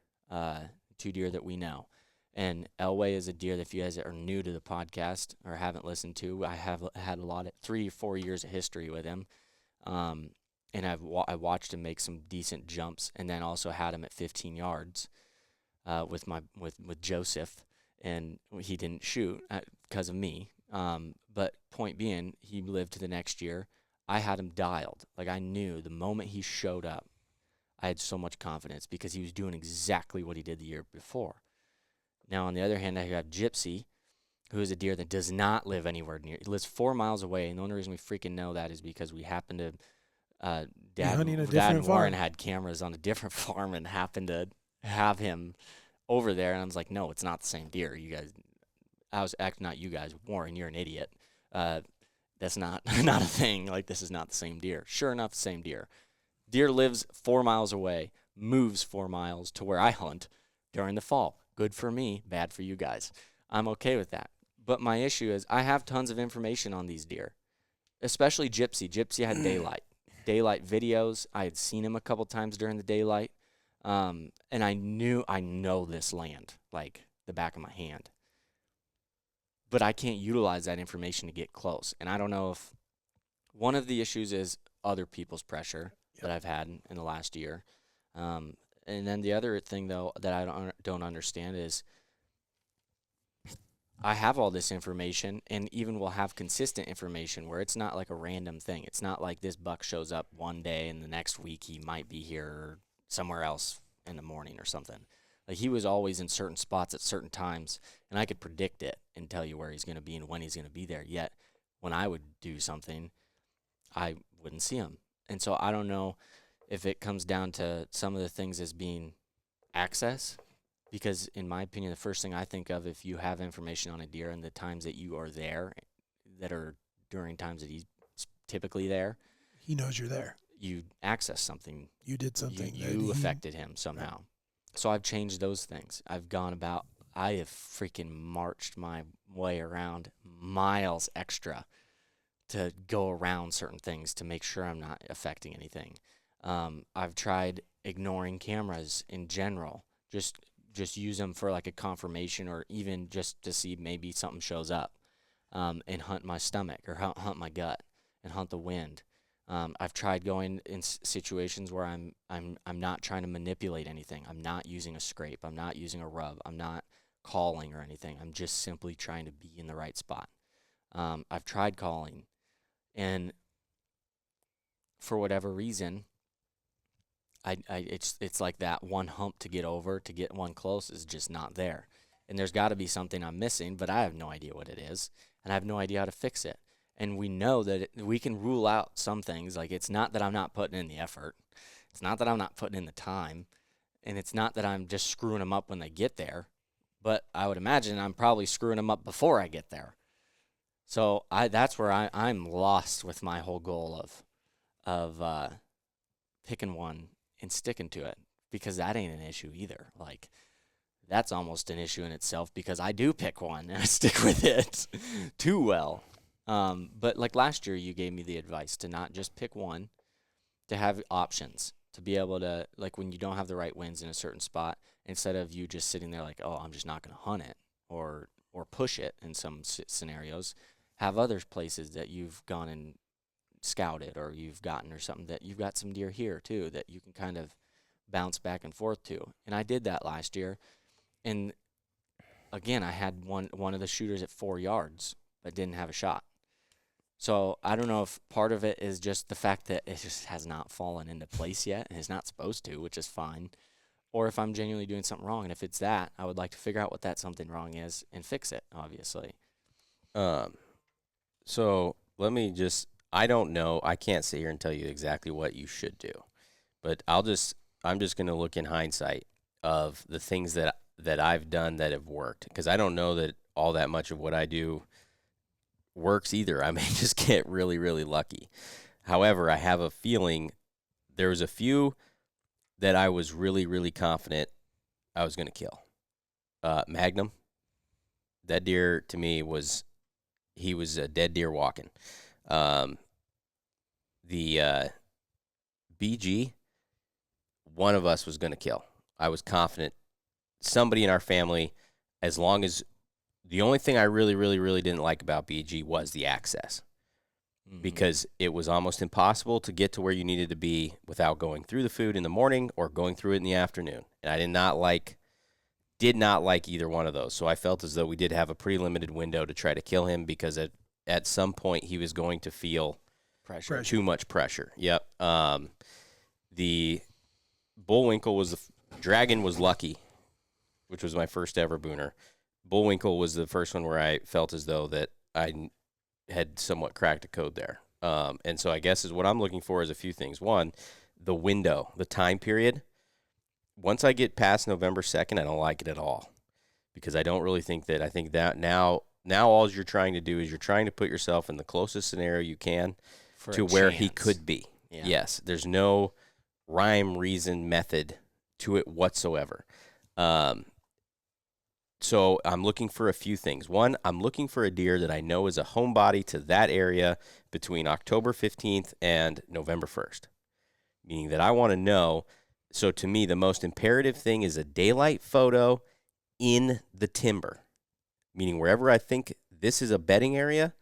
two deer that we know. And Elway is a deer that, if you guys are new to the podcast or haven't listened to, I have had 3 or 4 years of history with him. And I watched him make some decent jumps, and then also had him at 15 yards with Joseph, and he didn't shoot because of me. But point being, he lived to the next year. I had him dialed. Like, I knew the moment he showed up, I had so much confidence, because he was doing exactly what he did the year before. Now, on the other hand, I have Gypsy, who is a deer that does not live anywhere near. He lives 4 miles away, and the only reason we freaking know that is because we happened to Dad and Warren had cameras on a different farm and happened to have him over there. And I was like, no, it's not the same deer. You guys, not you guys, Warren, you're an idiot. That's not a thing. Like, this is not the same deer. Sure enough, same deer. Deer lives 4 miles away, moves 4 miles to where I hunt during the fall. Good for me, bad for you guys. I'm okay with that. But my issue is I have tons of information on these deer, especially Gypsy. Gypsy had daylight videos. I had seen him a couple times during the daylight, and I know this land like the back of my hand. But I can't utilize that information to get close. And I don't know if one of the issues is other people's pressure that I've had in the last year. And then the other thing, though, that I don't understand is I have all this information, and even will have consistent information where it's not like a random thing. It's not like this buck shows up one day and the next week he might be here or somewhere else in the morning or something. Like, he was always in certain spots at certain times, and I could predict it and tell you where he's going to be and when he's going to be there. Yet, when I would do something, I wouldn't see him. And so I don't know if it comes down to some of the things as being access, because in my opinion, the first thing I think of, if you have information on a deer and the times that you are there, that are during times that he's typically there, he knows you're there. You access something. You did something. You affected him somehow. Right. So I've changed those things. I have freaking marched my way around miles extra to go around certain things to make sure I'm not affecting anything. I've tried ignoring cameras in general, just use them for like a confirmation, or even just to see maybe something shows up, and hunt my stomach or hunt my gut and hunt the wind. I've tried going in situations where I'm not trying to manipulate anything. I'm not using a scrape. I'm not using a rub. I'm not calling or anything. I'm just simply trying to be in the right spot. I've tried calling, and for whatever reason, it's like that one hump to get over, to get one close, is just not there. and there's got to be something I'm missing, but I have no idea what it is, and I have no idea how to fix it. And we know that we can rule out some things. Like, it's not that I'm not putting in the effort. It's not that I'm not putting in the time. And it's not that I'm just screwing them up when they get there. But I would imagine I'm probably screwing them up before I get there. So that's where I'm lost with my whole goal of picking one and sticking to it, because that ain't an issue either. Like, that's almost an issue in itself, because I do pick one and I stick with it too well. But like last year, you gave me the advice to not just pick one, to have options, to be able to, like, when you don't have the right winds in a certain spot, instead of you just sitting there like, oh, I'm just not going to hunt it or push it in some scenarios, have other places that you've gone and scouted or you've gotten or something that you've got some deer here too that you can kind of bounce back and forth to. And I did that last year. And again, I had one of the shooters at 4 yards but didn't have a shot. So I don't know if part of it is just the fact that it just has not fallen into place yet and is not supposed to, which is fine, or if I'm genuinely doing something wrong. And if it's that, I would like to figure out what that something wrong is and fix it, obviously. So let me just, I don't know. I can't sit here and tell you exactly what you should do, but I'm just going to look in hindsight of the things that I've done that have worked, because I don't know that all that much of what I do works either. I may just get really, really lucky. However, I have a feeling there was a few that I was really, really confident I was going to kill. Magnum, that deer to me he was a dead deer walking. The BG, one of us was going to kill. I was confident. Somebody in our family, as long as the only thing I really, really, really didn't like about BG was the access, because it was almost impossible to get to where you needed to be without going through the food in the morning or going through it in the afternoon. And I did not like either one of those. So I felt as though we did have a pretty limited window to try to kill him, because at some point he was going to feel Pressure. too much pressure. Yep. The Bullwinkle Dragon was Lucky, which was my first ever booner. Bullwinkle was the first one where I felt as though that I had somewhat cracked a code there. And so I guess is what I'm looking for is a few things. One, the window, the time period. Once I get past November 2nd, I don't like it at all, because I don't really think that. I think that now all you're trying to do is you're trying to put yourself in the closest scenario you can to where he could be. Yeah. Yes, there's no rhyme, reason, method to it whatsoever. So I'm looking for a few things. One, I'm looking for a deer that I know is a homebody to that area between October 15th and November 1st, meaning that I want to know. So to me, the most imperative thing is a daylight photo in the timber, meaning wherever I think this is a bedding area,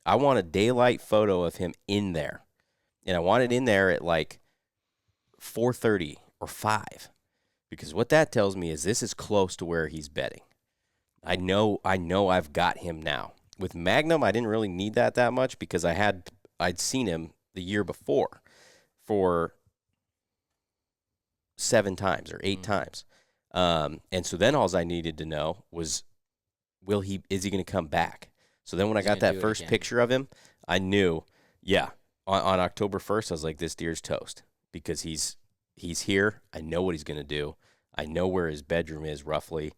I want a daylight photo of him in there. And I want it in there at like 4:30 or 5, because what that tells me is this is close to where he's bedding. I know I've got him now. With Magnum, I didn't really need that much, because I'd seen him the year before for 7 times or 8 times. And so then all I needed to know was, is he going to come back? So then when I got that first picture of him, I knew, on October 1st, I was like, this deer's toast, because he's here. I know what he's going to do. I know where his bedroom is roughly,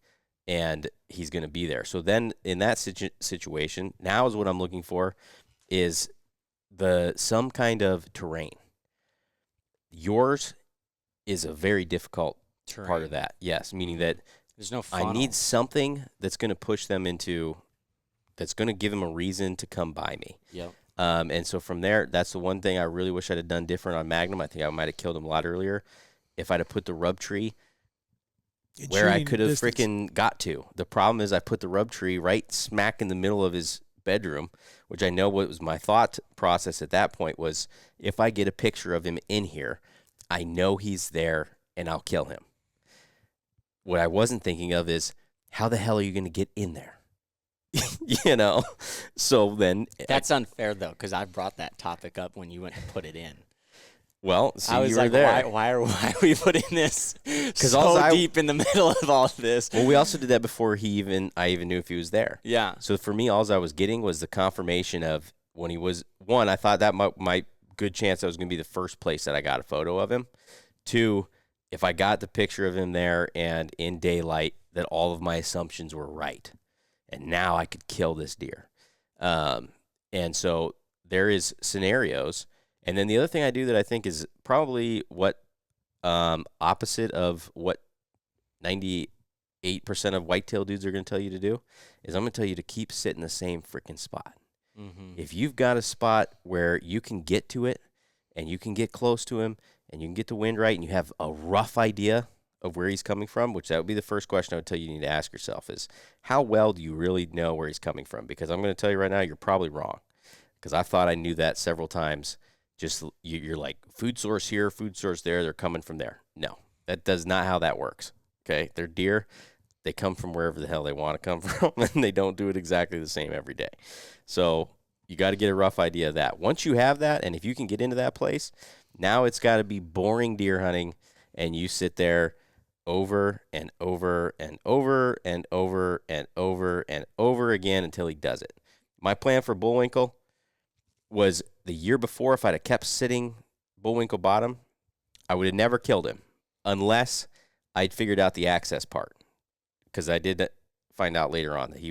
and he's going to be there. So then in that situation, now is what I'm looking for is some kind of terrain. Yours is a very difficult part of that. Yes, meaning that there's no funnel. I need something that's going to push them that's going to give them a reason to come by me. Yep. And so from there, that's the one thing I really wish I'd have done different on Magnum. I think I might have killed him a lot earlier if I'd have put the rub tree where I could have freaking got to. The problem is I put the rub tree right smack in the middle of his bedroom, which I know what was my thought process at that point was, if I get a picture of him in here, I know he's there and I'll kill him. What I wasn't thinking of is, how the hell are you going to get in there? So then that's unfair though, because I brought that topic up when you went to put it in. Well, see, I was you were like, there. why are we putting this all so I- deep in the middle of all this? Well, we also did that before I even knew if he was there. Yeah. So for me, all I was getting was the confirmation of when he was, one, I thought that my good chance that was going to be the first place that I got a photo of him. Two, if I got the picture of him there and in daylight, that all of my assumptions were right. And now I could kill this deer. And so there is scenarios. And then the other thing I do that I think is probably what opposite of what 98% of whitetail dudes are going to tell you to do is I'm going to tell you to keep sitting the same freaking spot. Mm-hmm. If you've got a spot where you can get to it and you can get close to him and you can get the wind right and you have a rough idea of where he's coming from, which that would be the first question I would tell you need to ask yourself is how well do you really know where he's coming from? Because I'm going to tell you right now, you're probably wrong. Because I thought I knew that several times. Just you're like, food source here, food source there, they're coming from there. No, that does not how that works. Okay, they're deer. They come from wherever the hell they want to come from, and they don't do it exactly the same every day. So you got to get a rough idea of that. Once you have that, and if you can get into that place, now it's got to be boring deer hunting, and you sit there over and over and over and over and over and over again until he does it. My plan for Bullwinkle was the year before, if I'd have kept sitting Bullwinkle bottom, I would have never killed him unless I'd figured out the access part. Because I did find out later on that he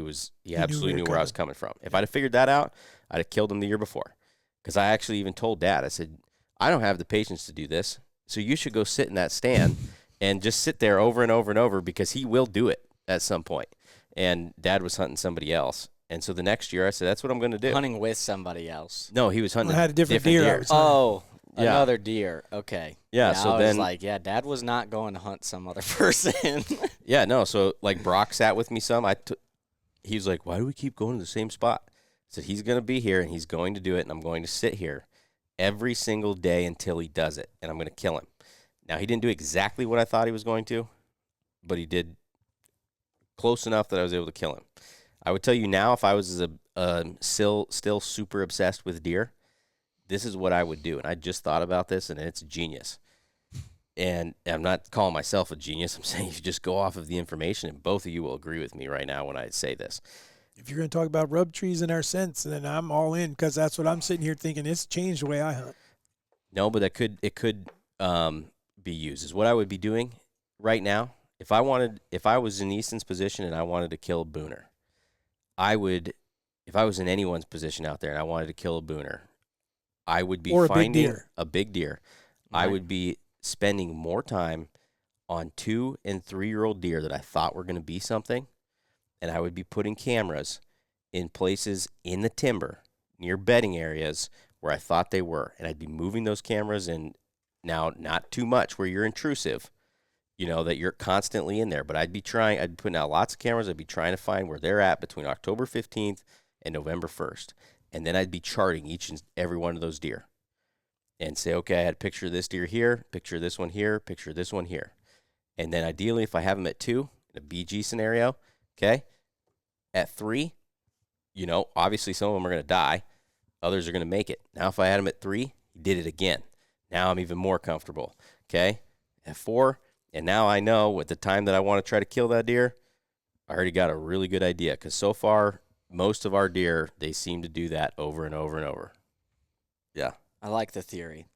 absolutely knew where I was coming from. If I'd have figured that out, I'd have killed him the year before. Because I actually even told Dad, I said, I don't have the patience to do this, so you should go sit in that stand and just sit there over and over and over because he will do it at some point. And Dad was hunting somebody else. And so the next year I said, that's what I'm going to do. Hunting with somebody else. No, he was hunting had a different deer. deers. Oh, Yeah. another deer. Okay. Yeah, so I was then- like, yeah, Dad was not going to hunt some other person. Yeah, no. So like Brock sat with me some. He was like, why do we keep going to the same spot? I said, he's going to be here and he's going to do it. And I'm going to sit here every single day until he does it. And I'm going to kill him. Now, he didn't do exactly what I thought he was going to, but he did close enough that I was able to kill him. I would tell you now, if I was still super obsessed with deer, this is what I would do. And I just thought about this, and it's genius. And I'm not calling myself a genius. I'm saying you just go off of the information, and both of you will agree with me right now when I say this. If you're going to talk about rub trees and our scents, then I'm all in because that's what I'm sitting here thinking. It's changed the way I hunt. No, but it could be used. Is what I would be doing right now. If I was in Easton's position and I wanted to kill a booner, if I was in anyone's position out there and I wanted to kill a booner, I would be finding a big deer. Right. I would be spending more time on 2- and 3-year-old deer that I thought were going to be something, and I would be putting cameras in places in the timber near bedding areas where I thought they were, and I'd be moving those cameras in. Now, not too much where you're intrusive, that you're constantly in there, but I'd be putting out lots of cameras. I'd be trying to find where they're at between October 15th and November 1st. And then I'd be charting each and every one of those deer and say, okay, I had a picture of this deer here, picture of this one here, picture of this one here. And then ideally, if I have them at 2, in a BG scenario, okay, at 3, obviously some of them are going to die. Others are going to make it. Now, if I had them at 3, he did it again. Now I'm even more comfortable, okay? At 4, and now I know at the time that I want to try to kill that deer, I already got a really good idea because so far, most of our deer, they seem to do that over and over and over. Yeah. I like the theory.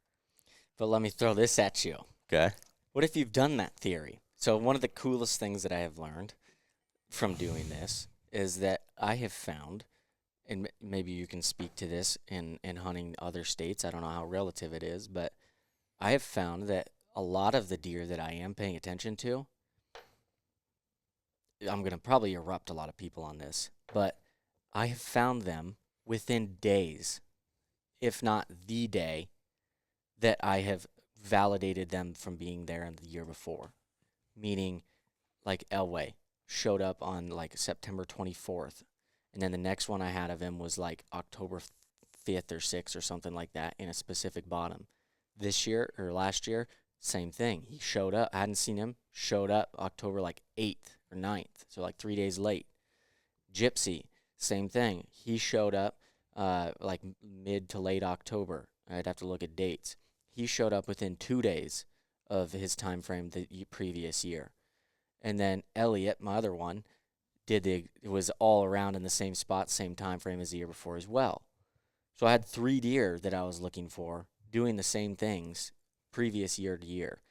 But let me throw this at you. Okay. What if you've done that theory? So one of the coolest things that I have learned from doing this is that I have found, and maybe you can speak to this in hunting other states. I don't know how relative it is, but I have found that a lot of the deer that I am paying attention to, I'm going to probably erupt a lot of people on this, but I have found them within days, if not the day, that I have validated them from being there in the year before. Meaning, like Elway showed up on like September 24th, and then the next one I had of him was like October 5th or 6th or something like that in a specific bottom. This year or last year, same thing. He showed up. I hadn't seen him. Showed up October like 8th or 9th, so like 3 days late. Gypsy, same thing. He showed up like mid to late October. I'd have to look at dates. he showed up within 2 days of his time frame the previous year. And then Elliot, my other one, it was all around in the same spot, same time frame as the year before as well. So I had 3 deer that I was looking for doing the same things previous year to year,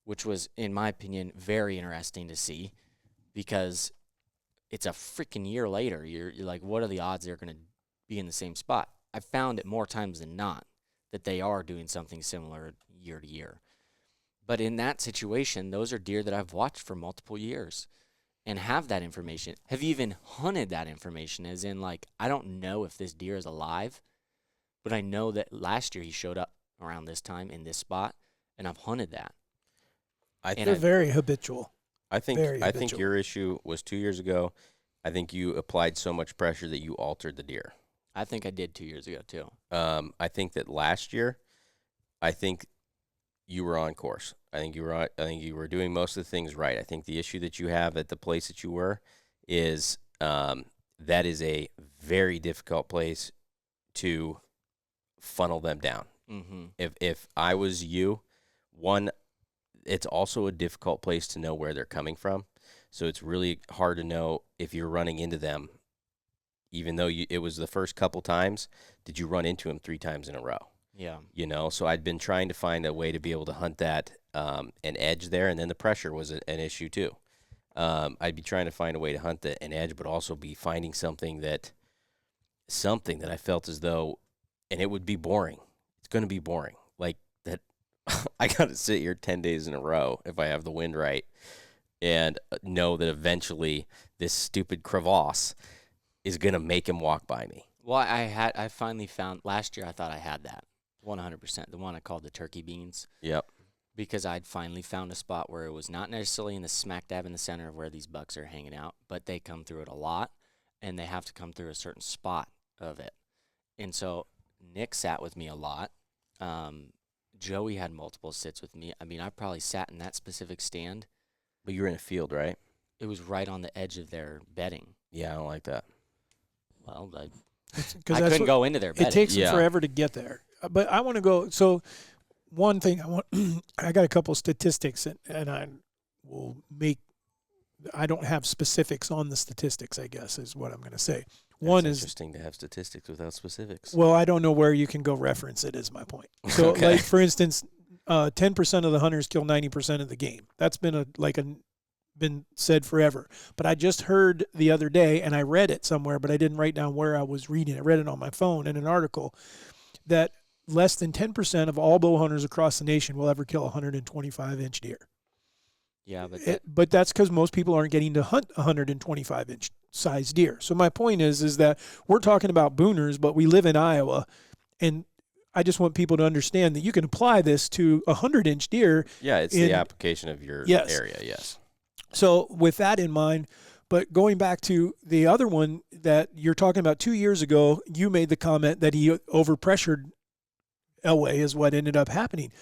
which was, in my opinion, very interesting to see, because it's a freaking year later. You're like, what are the odds they're going to be in the same spot? I found it more times than not that they are doing something similar year to year. But in that situation, those are deer that I've watched for multiple years and have that information, have even hunted that information, as in, like, I don't know if this deer is alive, but I know that last year he showed up around this time in this spot, and I've hunted that. They're very habitual. I think Very I think habitual. your issue was 2 years ago. I think you applied so much pressure that you altered the deer. I think I did 2 years ago too. I think that last year, I think you were on course. I think you were doing most of the things right. I think the issue that you have at the place that you were is that is a very difficult place to funnel them down. Mm-hmm. If I was you, one, it's also a difficult place to know where they're coming from. So it's really hard to know if you're running into them, even though it was the first couple times. Did you run into them 3 times in a row? Yeah. So I'd been trying to find a way to be able to hunt that an edge there, and then the pressure was an issue too. I'd be trying to find a way to hunt an edge, but also be finding something that I felt as though, and it would be boring. It's going to be boring. Like that, I got to sit here 10 days in a row if I have the wind right, and know that eventually this stupid crevasse is going to make him walk by me. Well, I finally found last year. I thought I had that 100%. The one I called the turkey beans. Yep. Because I'd finally found a spot where it was not necessarily in the smack dab in the center of where these bucks are hanging out, but they come through it a lot, and they have to come through a certain spot of it. And so Nick sat with me a lot. Joey had multiple sits with me. I mean, I probably sat in that specific stand. But you're in a field, right? It was right on the edge of their bedding. Yeah, I don't like that. Well, I Because couldn't go into their bedding. It takes them Yeah. forever to get there. But I want to go. So one thing I got a couple statistics, and I will make. I don't have specifics on the statistics, I guess, is what I'm going to say. One That's is, interesting to have statistics without specifics. well, I don't know where you can go reference it, is my point. So, Okay. like, for instance, 10% of the hunters kill 90% of the game. That's been been said forever. But I just heard the other day, and I read it somewhere, but I didn't write down where I was reading it. I read it on my phone in an article, that less than 10% of all bow hunters across the nation will ever kill a 125-inch deer. Yeah, but But that's because most people aren't getting to hunt 125-inch size deer. So my point is that we're talking about booners, but we live in Iowa, and I just want people to understand that you can apply this to a 100-inch deer. Yeah, it's the application of your Yes. area, yes. So with that in mind, but going back to the other one that you're talking about 2 years ago, you made the comment that he overpressured Elway is what ended up happening.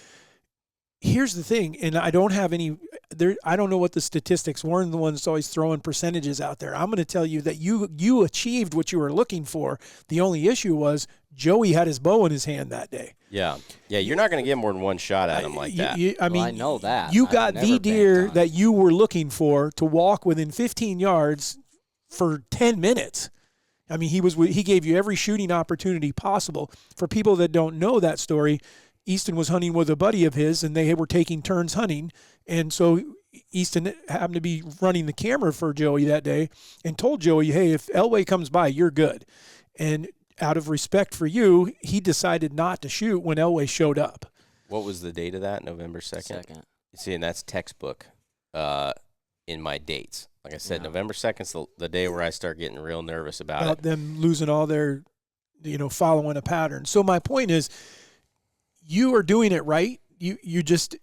Here's the thing, and I don't have any there. I don't know what the statistics. Warren's the one that's always throwing percentages out there. I'm going to tell you that you achieved what you were looking for. The only issue was Joey had his bow in his hand that day. Yeah. Yeah, you're not going to get more than one shot at him like that. I mean, I know that. You I've got never the banked deer on it. that you were looking for to walk within 15 yards for 10 minutes. I mean, he gave you every shooting opportunity possible. For people that don't know that story, Easton was hunting with a buddy of his, and they were taking turns hunting. And so Easton happened to be running the camera for Joey that day and told Joey, hey, if Elway comes by, you're good. And out of respect for you, he decided not to shoot when Elway showed up. What was the date of that? November 2nd? Second. See, and that's textbook in my dates. Like I said, Yeah. November 2nd's the day where I start getting real nervous about it. Them losing all their, following a pattern. So my point is, you are doing it right. You just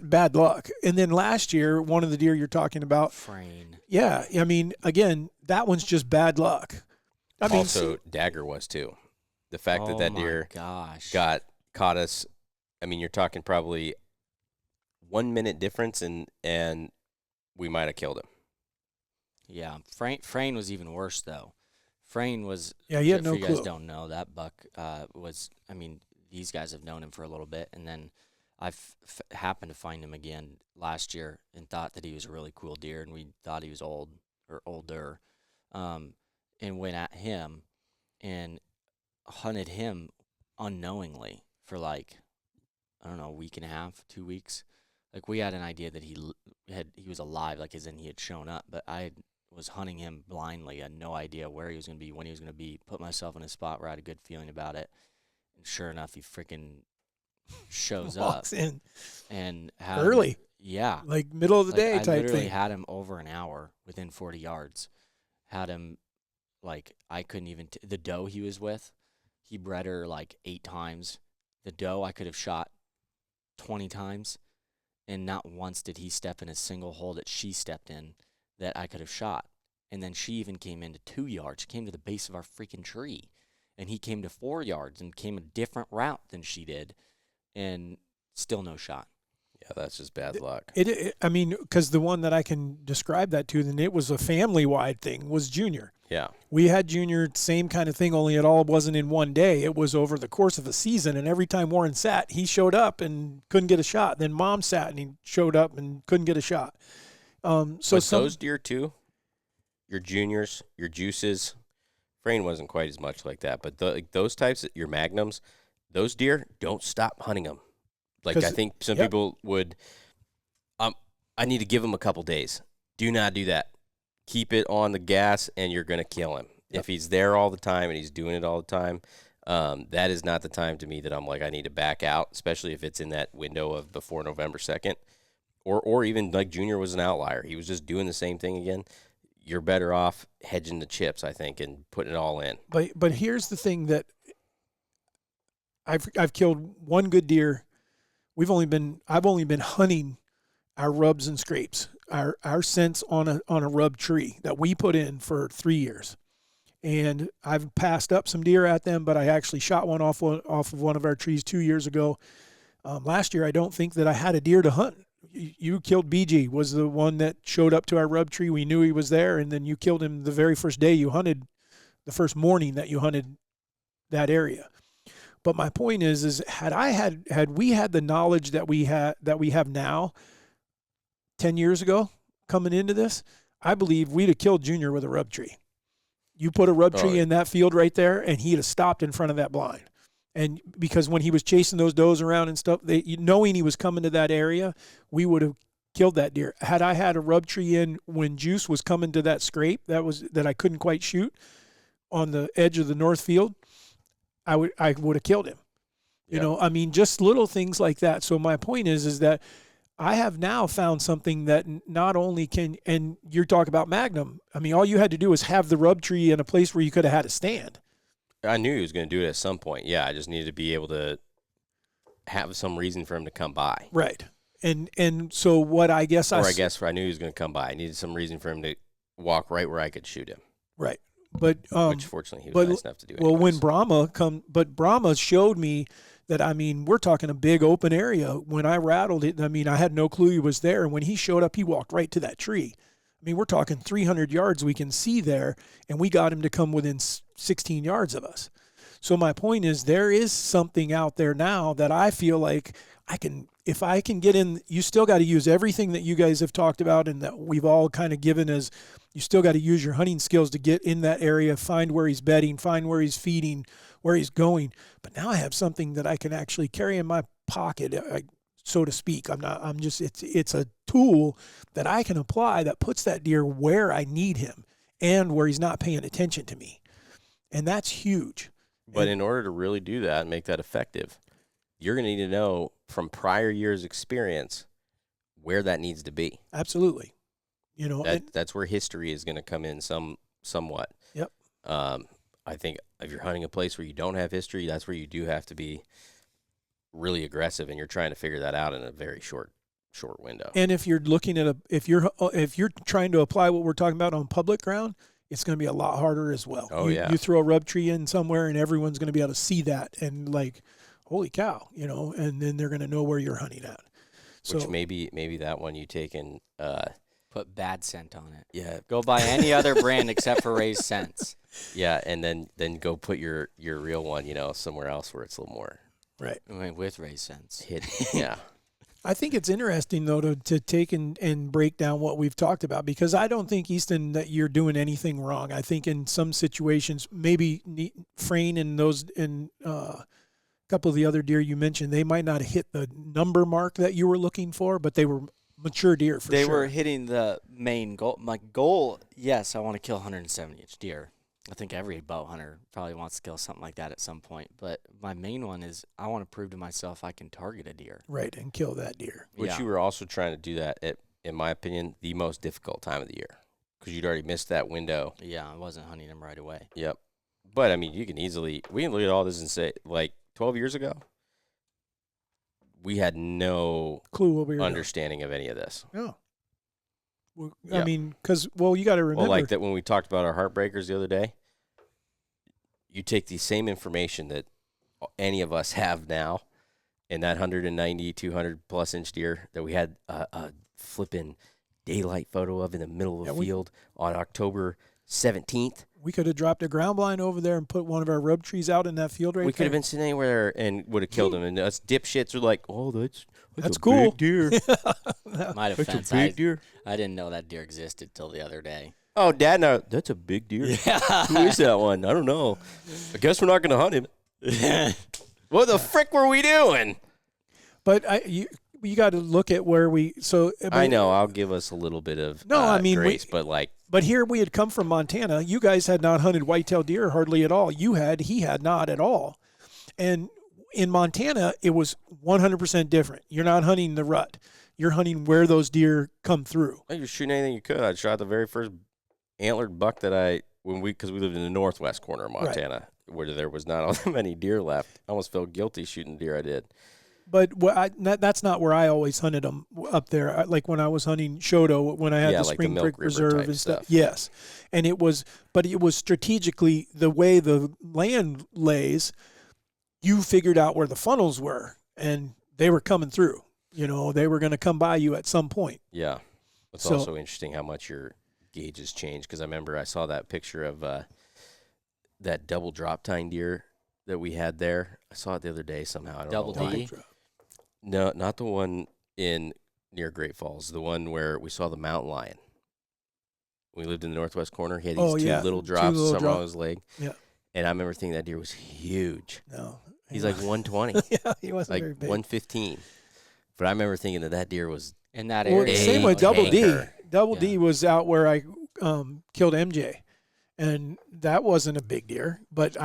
bad luck. And then last year, one of the deer you're talking about, Frayne. yeah, I mean, again, that one's just bad luck. I mean, Also, Dagger was too. The fact that deer Gosh. caught us, I mean, you're talking probably 1 minute difference, and we might have killed him. Yeah, Frayne was even worse though. Frayne was. Yeah, he had if no you guys clue. don't know, that buck was. I mean, these guys have known him for a little bit, and then I've happened to find him again last year and thought that he was a really cool deer, and we thought he was old or older, and went at him and hunted him unknowingly for like, I don't know, a week and a half, 2 weeks. Like, we had an idea that he was alive, like as in he had shown up, but I was hunting him blindly. I had no idea where he was going to be, when he was going to be, put myself in a spot where I had a good feeling about it. And sure enough, he freaking shows up. Walks in And had early. him, yeah. Like middle of the day I type literally thing. had him over an hour within 40 yards. Had him, like, I couldn't even, the doe he was with, he bred her like 8 times. The doe I could have shot 20 times, and not once did he step in a single hole that she stepped in that I could have shot. And then she even came into 2 yards, came to the base of our freaking tree, and he came to 4 yards and came a different route than she did, and still no shot. Yeah, that's just bad luck. I mean, because the one that I can describe that to, then it was a family-wide thing, was Junior. Yeah. We had Junior, same kind of thing, only it all wasn't in one day. It was over the course of a season, and every time Warren sat, he showed up and couldn't get a shot. Then Mom sat and he showed up and couldn't get a shot. So those deer too, your juniors, your juices, Frayne wasn't quite as much like that, but those types, your magnums, those deer, don't stop hunting them. Like, I think some people would, I need to give him a couple days. Do not do that. Keep it on the gas, and you're going to kill him. Yep. If he's there all the time and he's doing it all the time, that is not the time to me that I'm like, I need to back out, especially if it's in that window of before November 2nd. Or even like Junior was an outlier. He was just doing the same thing again. You're better off hedging the chips, I think, and putting it all in. But here's the thing that I've killed one good deer. I've only been hunting our rubs and scrapes, our scents on a rub tree that we put in for 3 years. And I've passed up some deer at them, but I actually shot one off of one of our trees 2 years ago. Last year, I don't think that I had a deer to hunt. You killed BG, was the one that showed up to our rub tree. We knew he was there, and then you killed him the very first day you hunted, the first morning that you hunted that area. But my point is had we had the knowledge that we have now 10 years ago coming into this, I believe we'd have killed Junior with a rub tree. You put a rub tree in that field right there, and he'd have stopped in front of that blind. And because when he was chasing those does around and stuff, knowing he was coming to that area, we would have killed that deer. Had I had a rub tree in when Juice was coming to that scrape that I couldn't quite shoot on the edge of the north field, I would have killed him. You know, I mean, just little things like that. So my point is that I have now found something that not only can, and you're talking about Magnum. I mean, all you had to do was have the rub tree in a place where you could have had a stand. I knew he was going to do it at some point. Yeah, I just needed to be able to have some reason for him to come by. Right. And so what I guess I knew he was going to come by. I needed some reason for him to walk right where I could shoot him. Right. But which fortunately he was nice enough to do. Well, when Brahma showed me that, I mean, we're talking a big open area. When I rattled it, I mean, I had no clue he was there. And when he showed up, he walked right to that tree. I mean, we're talking 300 yards we can see there, and we got him to come within 16 yards of us. So my point is, there is something out there now that I feel like if I can get in, you still got to use everything that you guys have talked about and that we've all kind of given as, you still got to use your hunting skills to get in that area, find where he's bedding, find where he's feeding, where he's going. But now I have something that I can actually carry in my pocket, so to speak. It's a tool that I can apply that puts that deer where I need him and where he's not paying attention to me. And that's huge. But in order to really do that and make that effective, you're going to need to know from prior years' experience where that needs to be. Absolutely. You know, that's where history is going to come in somewhat. Yep. I think if you're hunting a place where you don't have history, that's where you do have to be really aggressive, and you're trying to figure that out in a very short window. And if you're looking at if you're trying to apply what we're talking about on public ground, it's going to be a lot harder as well. You throw a rub tree in somewhere, and everyone's going to be able to see that and like, holy cow, you know, and then they're going to know where you're hunting at. So, which maybe that one you take and put bad scent on it. Yeah. Go buy any other brand except for Ray's Scents. Yeah, and then go put your real one, you know, somewhere else where it's a little more Right. I mean, with raised fence. hit. Yeah. I think it's interesting, though, to take and break down what we've talked about, because I don't think, Easton, that you're doing anything wrong. I think in some situations, maybe Frayne and those and a couple of the other deer you mentioned, they might not hit the number mark that you were looking for, but they were mature deer for They sure. were hitting the main goal. My goal, yes, I want to kill 170-inch deer. I think every bow hunter probably wants to kill something like that at some point. But my main one is I want to prove to myself I can target a deer. Right, and kill that deer. Which Yeah. you were also trying to do that at, in my opinion, the most difficult time of the year because you'd already missed that window. Yeah, I wasn't hunting them right away. Yep. But I mean, we can look at all this and say, like 12 years ago, we had no Clue what we were understanding of any of this. doing. No. Well, Yeah. I mean, because, well, you got to remember. Well, like that when we talked about our heartbreakers the other day, you take the same information that any of us have now and that 190, 200 plus inch deer that we had a flipping daylight photo of in the middle of Yeah, the field on October 17th. We could have dropped a ground blind over there and put one of our rub trees out in that field right We could have there. been sitting anywhere and would have killed him. And us dipshits are like, oh, that's a cool. big deer. My That's defense, a big deer. I didn't know that deer existed till the other day. Oh, Dad, no, that's a big deer. Yeah. Who is that one? I don't know. I guess we're not going to hunt him. What the frick were we doing? But you got to look at where we. So I know. I'll give us a little bit of No, I mean, grace, but like, But here we had come from Montana. You guys had not hunted whitetail deer hardly at all. You had, he had not at all. And in Montana, it was 100% different. You're not hunting the rut. You're hunting where those deer come through. you're shooting anything you could. I shot the very first antlered buck that because we lived in the northwest corner of Montana, where there was not all that many deer left. I almost felt guilty shooting deer I did. But that's not where I always hunted them up there. Like when I was hunting Shoto, when I had Yeah, the like the Spring Milk Creek River Reserve type and stuff. stuff. Yes, and it was strategically the way the land lays. You figured out where the funnels were, and they were coming through. You know, they were going to come by you at some point. Yeah. It's So- also interesting how much your gauges change, because I remember I saw that picture of that double drop tine deer that we had there. I saw it the other day somehow. I don't Double know why. D? No, not the one near Great Falls. The one where we saw the mountain lion. We lived in the northwest corner. He had these two little drops somewhere on his leg. Yeah. And I remember thinking that deer was huge. No, He's like 120, yeah, he wasn't like very big. 115. But I remember thinking that deer was In that Well, area. same with a Double D. anchor. Double Yeah. D was out where I killed MJ, and that wasn't a big deer. But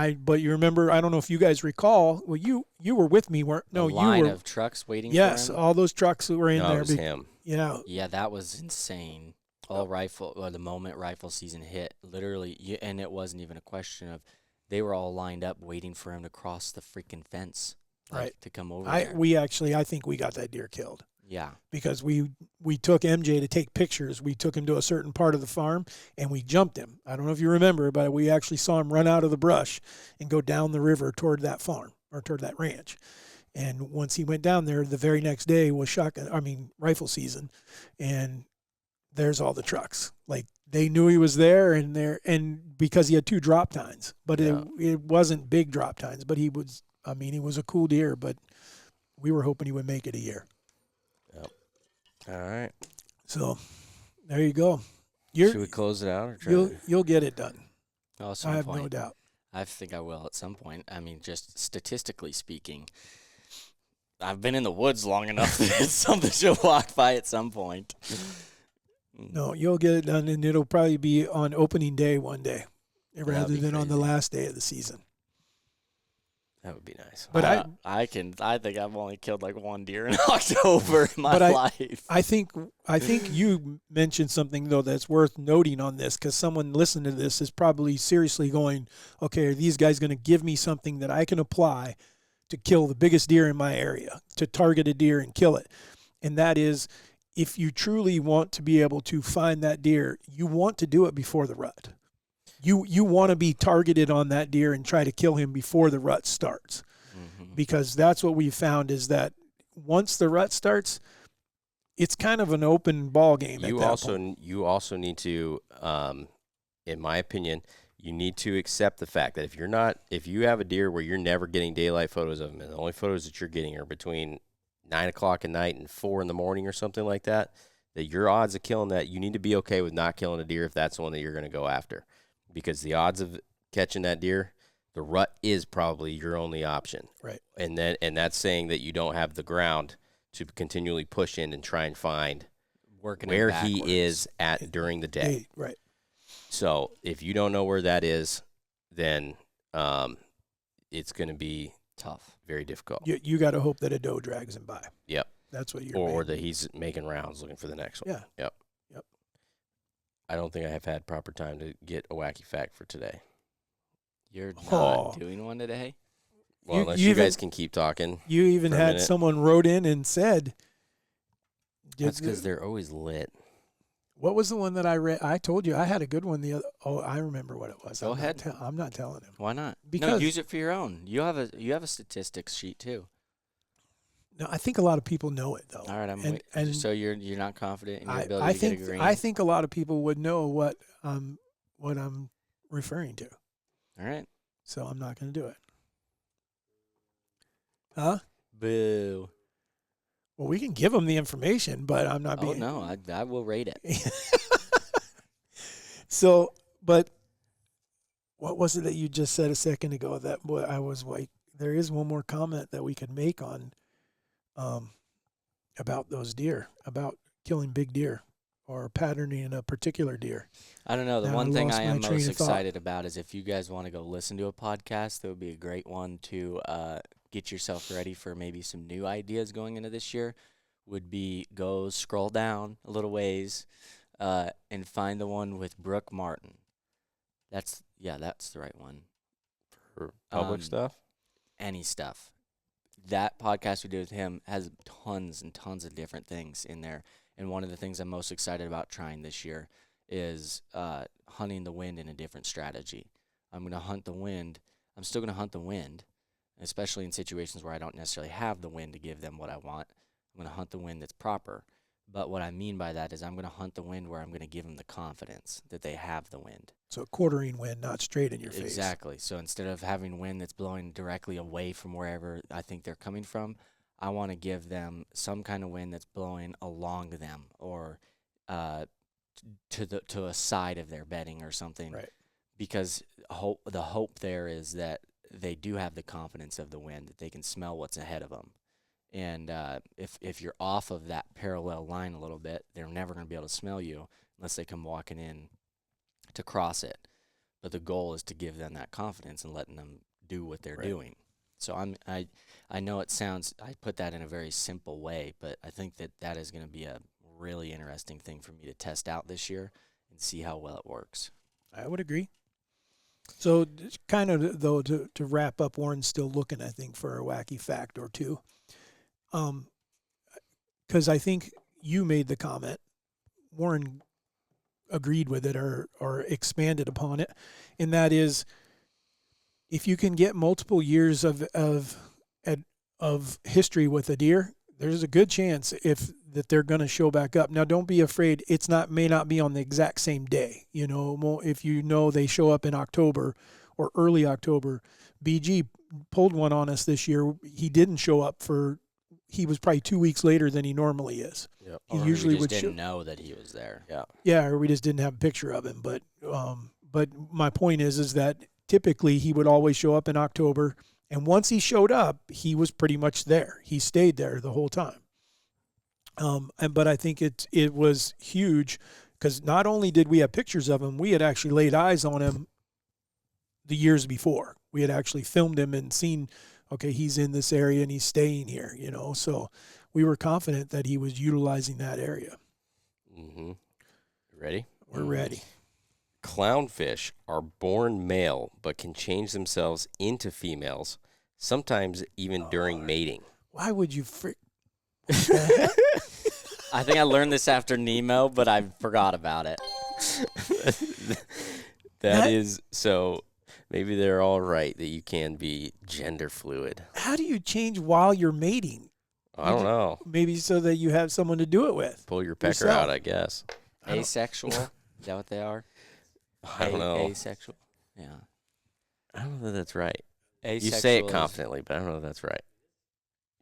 you remember? I don't know if you guys recall. Well, you were with me, weren't? No, a line you were. of trucks waiting Yes, for him. all those trucks that were in no, there. it was him. Yeah, Yeah, that was insane. All rifle, the moment rifle season hit, literally, and it wasn't even a question of, they were all lined up waiting for him to cross the freaking fence, like, Right. to come over I there. think we got that deer killed Yeah, because we took MJ to take pictures. We took him to a certain part of the farm and we jumped him. I don't know if you remember, but we actually saw him run out of the brush and go down the river toward that farm or toward that ranch. And once he went down there, the very next day was rifle season, and there's all the trucks. Like they knew he was there, and because he had two drop tines, but Yeah. it wasn't big drop tines, but he was a cool deer, but we were hoping he would make it a year. All right. So there you go. Should we close it out? Or try to- You'll get it done. at some I have point. no doubt. I think I will at some point. I mean, just statistically speaking, I've been in the woods long enough that something should walk by at some point. No, you'll get it done, and it'll probably be on opening day one day, rather be than on the crazy. last day of the season. That would be nice. But I think I've only killed like one deer in October in my But life. I think you mentioned something though that's worth noting on this, because someone listening to this is probably seriously going, okay, are these guys going to give me something that I can apply to kill the biggest deer in my area, to target a deer and kill it? And that is, if you truly want to be able to find that deer, you want to do it before the rut. You want to be targeted on that deer and try to kill him before the rut starts, because that's what we've found is that once the rut starts, it's kind of an open ball game. You also need to, in my opinion, you need to accept the fact that if you have a deer where you're never getting daylight photos of them, and the only photos that you're getting are between 9 o'clock at night and 4 in the morning or something like that, that your odds of killing that, you need to be okay with not killing a deer if that's the one that you're going to go after. Because the odds of catching that deer, the rut is probably your only option. Right. And that's saying that you don't have the ground to continually push in and try and find where he is at during the day. Right. So if you don't know where that is, then it's going to be tough, very difficult. You got to hope that a doe drags him by. Yep. That's what you're Or that he's making rounds looking for the next one. Yeah. Yep. I don't think I have had proper time to get a wacky fact for today. You're not Oh. doing one today? Well, unless you guys can keep talking. You even for a had minute. someone wrote in and said, That's because they're always lit. what was the one that I read? I told you I had a good one the other. Oh, I remember what it was. Go ahead. I'm not telling him. Why not? Because- no, use it for your own. You have a statistics sheet too. No, I think a lot of people know it though. All right, and so you're not confident in your ability I to think get a green. I think a lot of people would know what I'm referring to. All right. So I'm not going to do it. Huh? Boo. Well, we can give them the information, but I'm not Oh being. no, I will rate it. So, but what was it that you just said a second ago that I was like, there is one more comment that we could make on about those deer, about killing big deer or patterning a particular deer. I don't know. The Now one I thing lost I my am train most of thought. excited about is if you guys want to go listen to a podcast, that would be a great one to get yourself ready for maybe some new ideas going into this year. Would be go scroll down a little ways and find the one with Brooke Martin. That's the right one. For public stuff? Any stuff. That podcast we did with him has tons and tons of different things in there. And one of the things I'm most excited about trying this year is hunting the wind in a different strategy. I'm going to hunt the wind. I'm still going to hunt the wind, especially in situations where I don't necessarily have the wind to give them what I want. I'm going to hunt the wind that's proper. But what I mean by that is I'm going to hunt the wind where I'm going to give them the confidence that they have the wind. So quartering wind, not straight in your face. Exactly. So instead of having wind that's blowing directly away from wherever I think they're coming from, I want to give them some kind of wind that's blowing along them or to a side of their bedding or something. Right. Because the hope there is that they do have the confidence of the wind, that they can smell what's ahead of them. And if you're off of that parallel line a little bit, they're never going to be able to smell you unless they come walking in to cross it. But the goal is to give them that confidence and letting them do what they're doing. So I know it sounds, I put that in a very simple way, but I think that is going to be a really interesting thing for me to test out this year and see how well it works. I would agree. So kind of, though, to wrap up, Warren's still looking, I think, for a wacky fact or two. Because I think you made the comment, Warren agreed with it or expanded upon it, and that is, if you can get multiple years of history with a deer, there's a good chance that they're going to show back up. Now, don't be afraid. May not be on the exact same day. You know, if you know they show up in October or early October, BG pulled one on us this year. He didn't show up he was probably 2 weeks later than he normally is. Yep. He Or usually we just would didn't know that he was there. Yeah. Yeah, or we just didn't have a picture of him. But my point is that typically he would always show up in October, and once he showed up, he was pretty much there. He stayed there the whole time. But I think it was huge because not only did we have pictures of him, we had actually laid eyes on him the years before. We had actually filmed him and seen, okay, he's in this area and he's staying here, you know. So we were confident that he was utilizing that area. Mm-hmm. Ready? We're ready. Clownfish are born male but can change themselves into females, sometimes even during mating. Why would you I think I learned this after Nemo, but I forgot about it. That is, so maybe they're all right that you can be gender fluid. How do you change while you're mating? I don't know. Maybe so that you have someone to do it with. Pull your pecker Yourself. out, I guess. Asexual? Is that what they are? I don't know. Asexual? Yeah. I don't know that that's right. You Asexual say it is- confidently, but I don't know if that's right.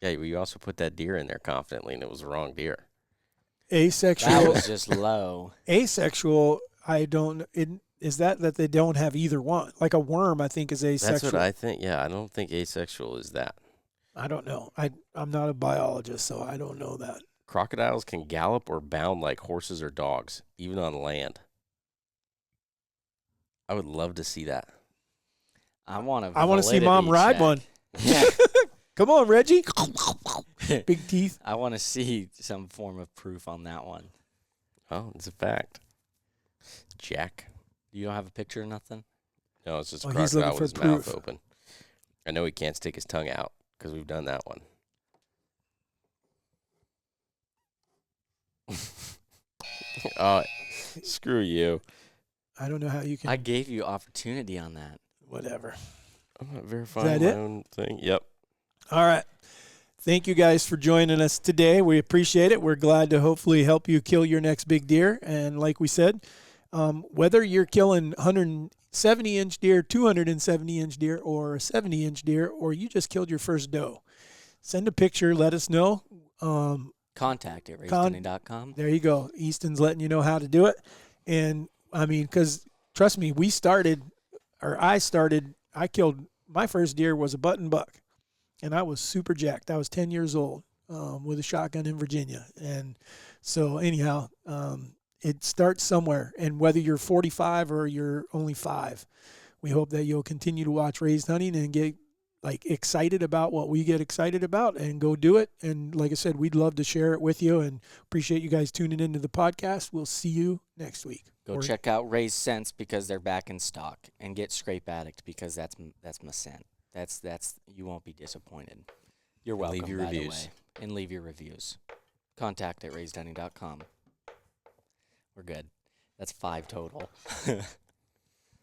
Yeah, you also put that deer in there confidently, and it was the wrong deer. That Asexual. was just low. Asexual. I don't. Is that they don't have either one? Like a worm, I think is asexual. That's what I think. Yeah, I don't think asexual is that. I don't know. I'm not a biologist, so I don't know that. Crocodiles can gallop or bound like horses or dogs, even on land. I would love to see that. I want to. I want to see Mom ride one. Yeah. Come on, Reggie. Big teeth. I want to see some form of proof on that one. Oh, it's a fact. Jack. You don't have a picture or nothing? No, it's just a Oh, he's crocodile looking with his for mouth proof. open. I know he can't stick his tongue out because we've done that one. Oh, screw you. I don't know how you can. I gave you opportunity on that. Whatever. I'm not verifying that my it? own thing. Yep. All right. Thank you guys for joining us today. We appreciate it. We're glad to hopefully help you kill your next big deer. And like we said, whether you're killing 170-inch deer, 270-inch deer, or a 70-inch deer, or you just killed your first doe, send a picture. Let us know. Contact at racedunning.com. There you go. Easton's letting you know how to do it. And, I mean, because trust me, I killed my first deer was a button buck. And I was super jacked. I was 10 years old with a shotgun in Virginia. And so anyhow, it starts somewhere. And whether you're 45 or you're only 5, we hope that you'll continue to watch Raised Hunting and get excited about what we get excited about and go do it. And like I said, we'd love to share it with you and appreciate you guys tuning into the podcast. We'll see you next week. Go check out Raised Scents because they're back in stock, and get Scrape Addict because that's my scent. That's you won't be disappointed. You're welcome. Leave your by the reviews. way. And leave your reviews. Contact at raisedunning.com. We're good. That's 5 total.